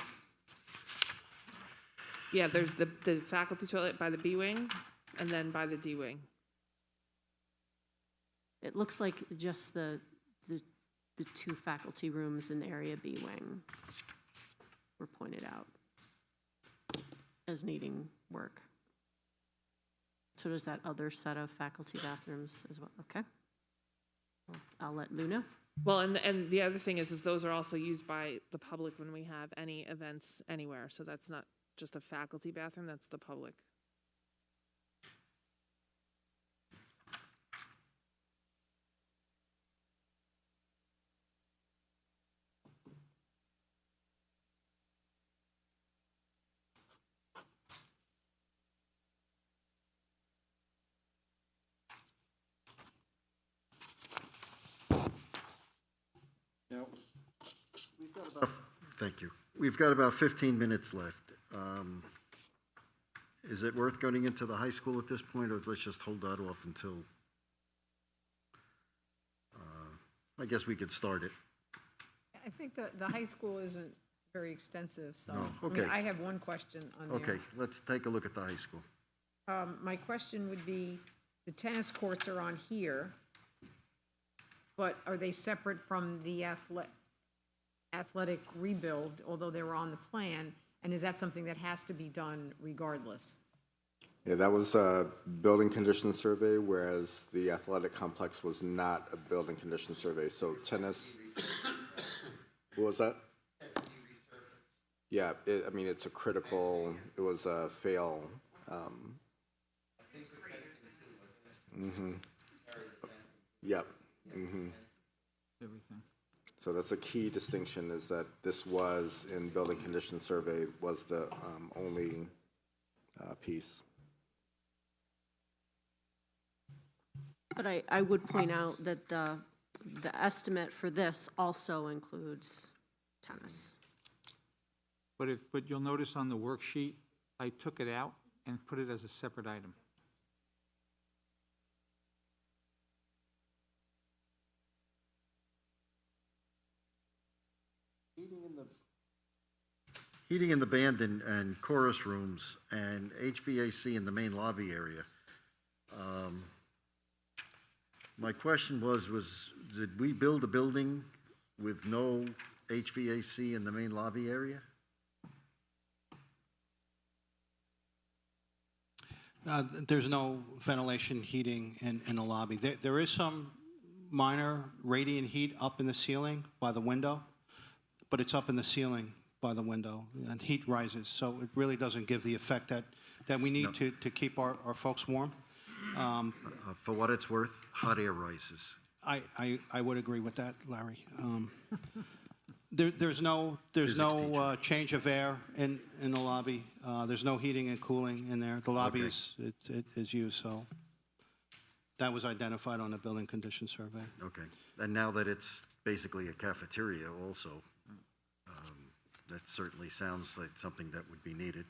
Yeah, there's the faculty toilet by the B wing and then by the D wing. It looks like just the 2 faculty rooms in area B wing were pointed out as needing work. So does that other set of faculty bathrooms as well? Okay. Well, I'll let Lou know. Well, and the other thing is those are also used by the public when we have any events anywhere. So that's not just a faculty bathroom, that's the public. Now, we've got about, thank you. We've got about 15 minutes left. Is it worth going into the high school at this point, or let's just hold that off until, I guess we could start it. I think the high school isn't very extensive, so. No, I mean, okay. I have one question on there. Okay, let's take a look at the high school. My question would be, the tennis courts are on here, but are they separate from the athletic rebuild, although they were on the plan? And is that something that has to be done regardless? Yeah, that was a building condition survey, whereas the athletic complex was not a building condition survey. So tennis, what was that? Yeah, it's a critical, it was a fail. Yep. Everything. So that's a key distinction, is that this was, in building condition survey, was the only piece. But I would point out that the estimate for this also includes tennis. but you'll notice on the worksheet, I took it out and put it as a separate item. Heating in the band and chorus rooms and HVAC in the main lobby area. My question was, did we build a building with no HVAC in the main lobby area? There's no ventilation, heating in the lobby. There is some minor radiant heat up in the ceiling by the window, but it's up in the ceiling by the window, and heat rises, so it really doesn't give the effect that we need to keep our folks warm. For what it's worth, hot air rises. I would agree with that, Larry. There's no change of air in the lobby. There's no heating and cooling in there. The lobby is used, so that was identified on the building condition survey. Okay, and now that it's basically a cafeteria also, that certainly sounds like something that would be needed.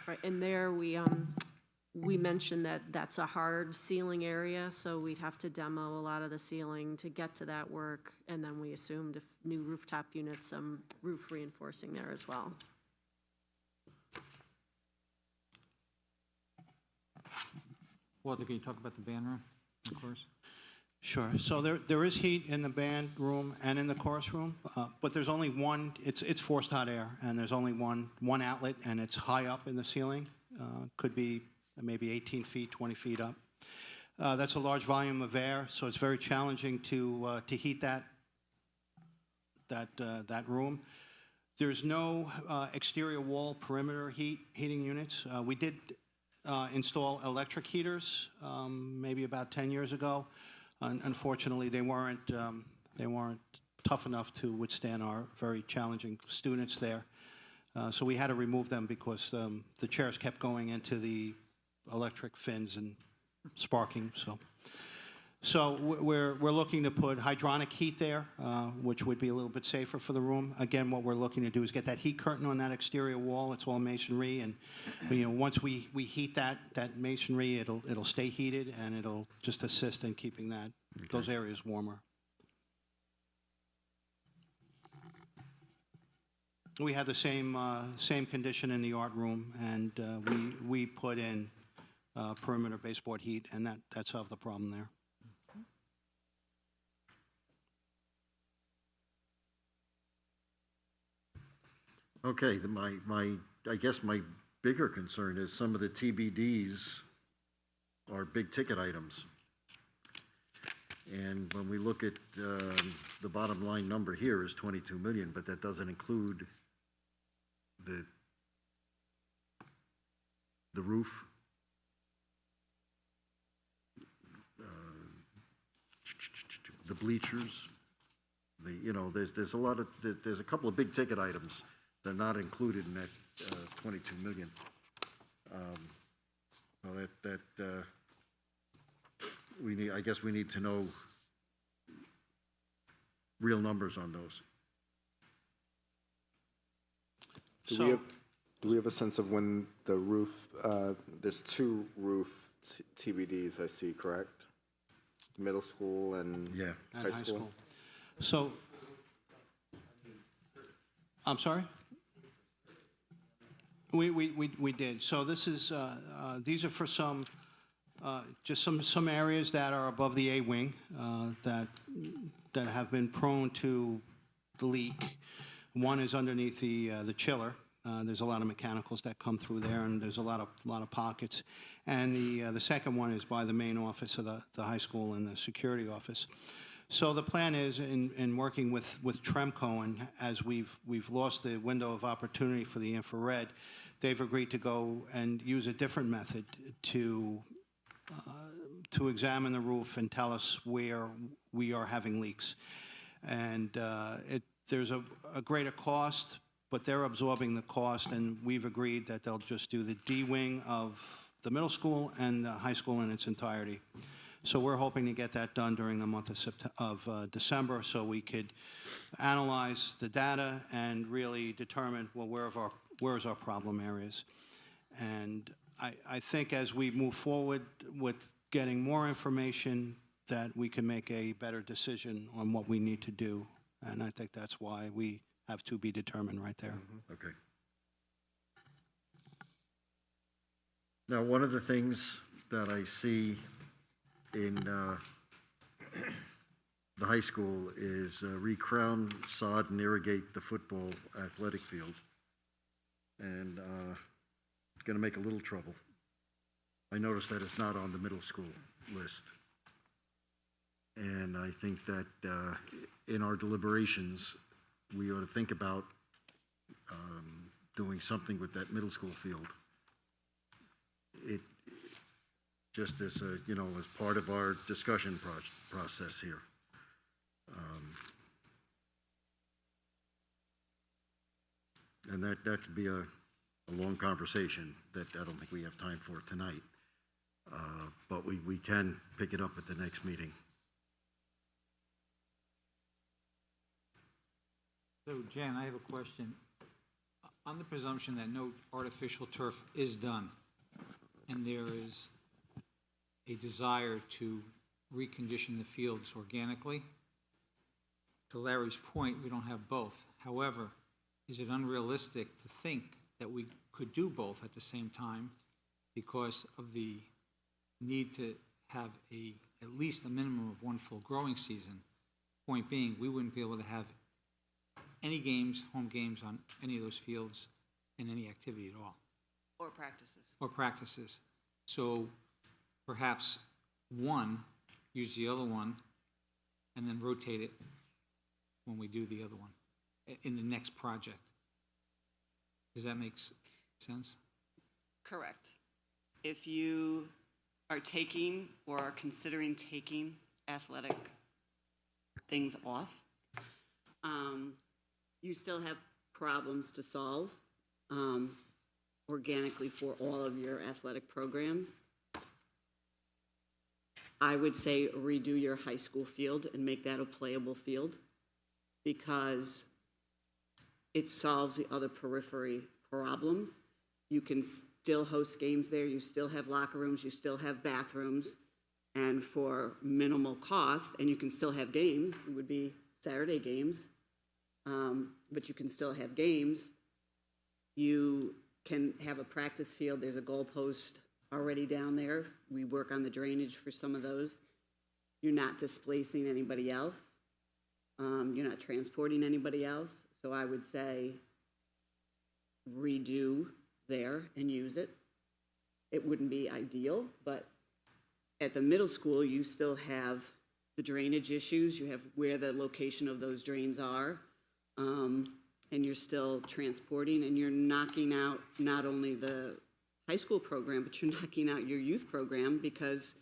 Right, and there we mentioned that that's a hard ceiling area, so we'd have to demo a lot of the ceiling to get to that work, and then we assumed if new rooftop units, some roof reinforcing there as well. Walter, can you talk about the band room, of course? Sure. So there is heat in the band room and in the chorus room, but there's only one. It's forced hot air, and there's only one outlet, and it's high up in the ceiling. Could be maybe 18 feet, 20 feet up. That's a large volume of air, so it's very challenging to heat that room. There's no exterior wall perimeter heating units. We did install electric heaters maybe about 10 years ago. Unfortunately, they weren't tough enough to withstand our very challenging students there. So we had to remove them because the chairs kept going into the electric fins and sparking. So we're looking to put hydronic heat there, which would be a little bit safer for the room. Again, what we're looking to do is get that heat curtain on that exterior wall. It's all masonry, and once we heat that masonry, it'll stay heated, and it'll just assist in keeping those areas warmer. We had the same condition in the art room, and we put in perimeter baseboard heat, and that solved the problem there. Okay, I guess my bigger concern is some of the TBDs are big ticket items. And when we look at the bottom line number here is 22 million, but that doesn't include the roof, the bleachers, there's a lot of, there's a couple of big ticket items. They're not included in that 22 million. Well, I guess we need to know real numbers on those. Do we have a sense of when the roof, there's two roof TBDs I see, correct? Middle school and high school? So, I'm sorry? We did. So this is, these are for some, just some areas that are above the A wing that have been prone to the leak. One is underneath the chiller. There's a lot of mechanicals that come through there, and there's a lot of pockets. And the second one is by the main office of the high school and the security office. So the plan is, in working with Tremco, and as we've lost the window of opportunity for the infrared, they've agreed to go and use a different method to examine the roof and tell us where we are having leaks. And there's a greater cost, but they're absorbing the cost, and we've agreed that they'll just do the D wing of the middle school and the high school in its entirety. So we're hoping to get that done during the month of December, so we could analyze the data and really determine, well, where's our problem areas. And I think as we move forward with getting more information, that we can make a better decision on what we need to do. And I think that's why we have to be determined right there. Okay. Now, one of the things that I see in the high school is recrown, sod, and irrigate the football athletic field. And it's going to make a little trouble. I noticed that it's not on the middle school list. And I think that in our deliberations, we ought to think about doing something with that middle school field. It just as a, you know, as part of our discussion process here. And that could be a long conversation that I don't think we have time for tonight. But we can pick it up at the next meeting. So Jen, I have a question. On the presumption that no artificial turf is done, and there is a desire to recondition the fields organically, to Larry's point, we don't have both. However, is it unrealistic to think that we could do both at the same time because of the need to have at least a minimum of one full growing season? Point being, we wouldn't be able to have any games, home games on any of those fields in any activity at all. Or practices. Or practices. So perhaps one, use the other one, and then rotate it when we do the other one in the next project. Does that make sense? Correct. If you are taking or are considering taking athletic things off, you still have problems to solve organically for all of your athletic programs. I would say redo your high school field and make that a playable field because it solves the other periphery problems. You can still host games there, you still have locker rooms, you still have bathrooms, and for minimal cost, and you can still have games. It would be Saturday games, but you can still have games. You can have a practice field. There's a goalpost already down there. We work on the drainage for some of those. You're not displacing anybody else. You're not transporting anybody else. So I would say redo there and use it. It wouldn't be ideal, but at the middle school, you still have the drainage issues. You have where the location of those drains are. And you're still transporting, and you're knocking out not only the high school program, but you're knocking out your youth program because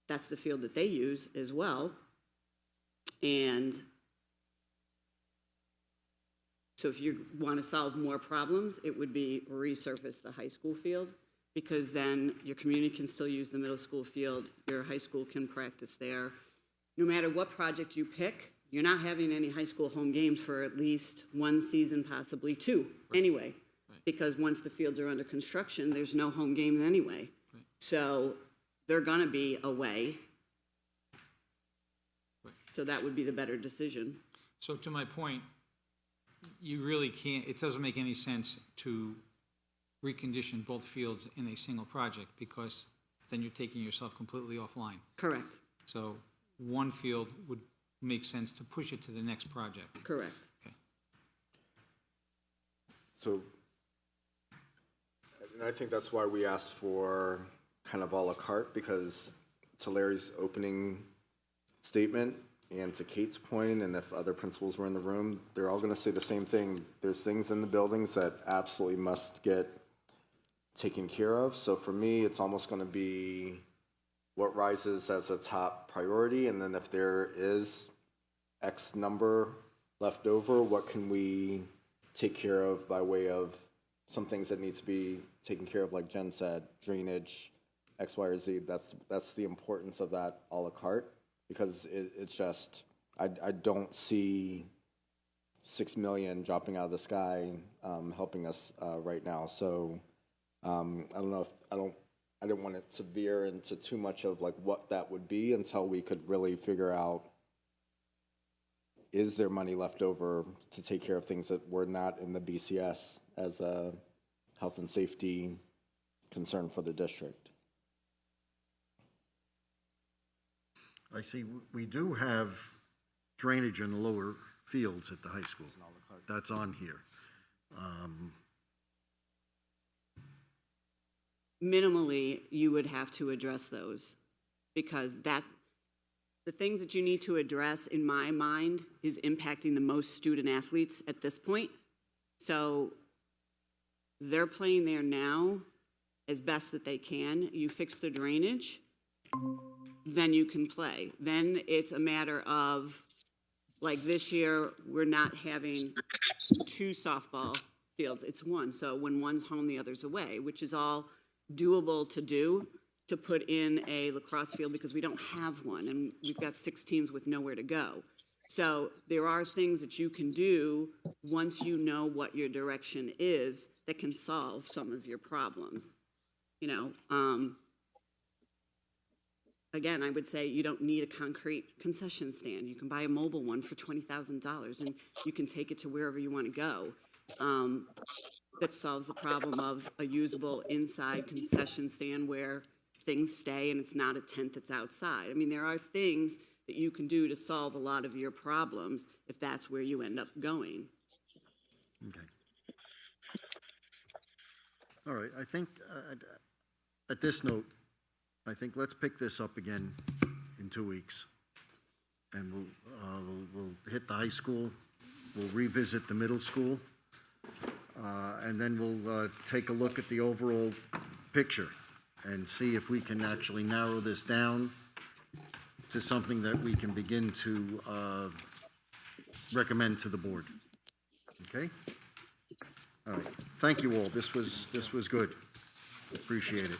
that's the field that they use as well. And so if you want to solve more problems, it would be resurface the high school field, because then your community can still use the middle school field, your high school can practice there. No matter what project you pick, you're not having any high school home games for at least one season, possibly two, anyway. Because once the fields are under construction, there's no home games anyway. So they're gonna be away. So that would be the better decision. So to my point, you really can't, it doesn't make any sense to recondition both fields in a single project because then you're taking yourself completely offline. Correct, So one field would make sense to push it to the next project. correct. Okay. So, and I think that's why we asked for kind of à la carte, because to Larry's opening statement and to Kate's point, and if other principals were in the room, they're all gonna say the same thing. There's things in the buildings that absolutely must get taken care of. So for me, it's almost gonna be what rises as a top priority, and then if there is X number left over, what can we take care of by way of some things that need to be taken care of, like Jen said, drainage, X, Y, or Z. That's the importance of that à la carte, because it's just, I don't see 6 million dropping out of the sky helping us right now. So I don't know if, I didn't want it to veer into too much of like what that would be until we could really figure out, is there money left over to take care of things that were not in the BCS as a health and safety concern for the district? I see, we do have drainage in the lower fields at the high school. That's on here. Minimally, you would have to address those, because that's, the things that you need to address, in my mind, is impacting the most student athletes at this point. So they're playing there now as best that they can. You fix the drainage, then you can play. Then it's a matter of, like this year, we're not having 2 softball fields, it's 1. So when one's home, the other's away, which is all doable to do, to put in a lacrosse field, because we don't have one, and we've got 6 teams with nowhere to go. So there are things that you can do once you know what your direction is that can solve some of your problems. You know, again, I would say you don't need a concrete concession stand. You can buy a mobile one for $20,000 and you can take it to wherever you want to go. That solves the problem of a usable inside concession stand where things stay and it's not a tent that's outside. I mean, there are things that you can do to solve a lot of your problems if that's where you end up going. Okay. All right, I think, at this note, I think let's pick this up again in 2 weeks. And we'll hit the high school, we'll revisit the middle school, and then we'll take a look at the overall picture and see if we can actually narrow this down to something that we can begin to recommend to the board. Okay? All right. Thank you all. This was good. Appreciate it.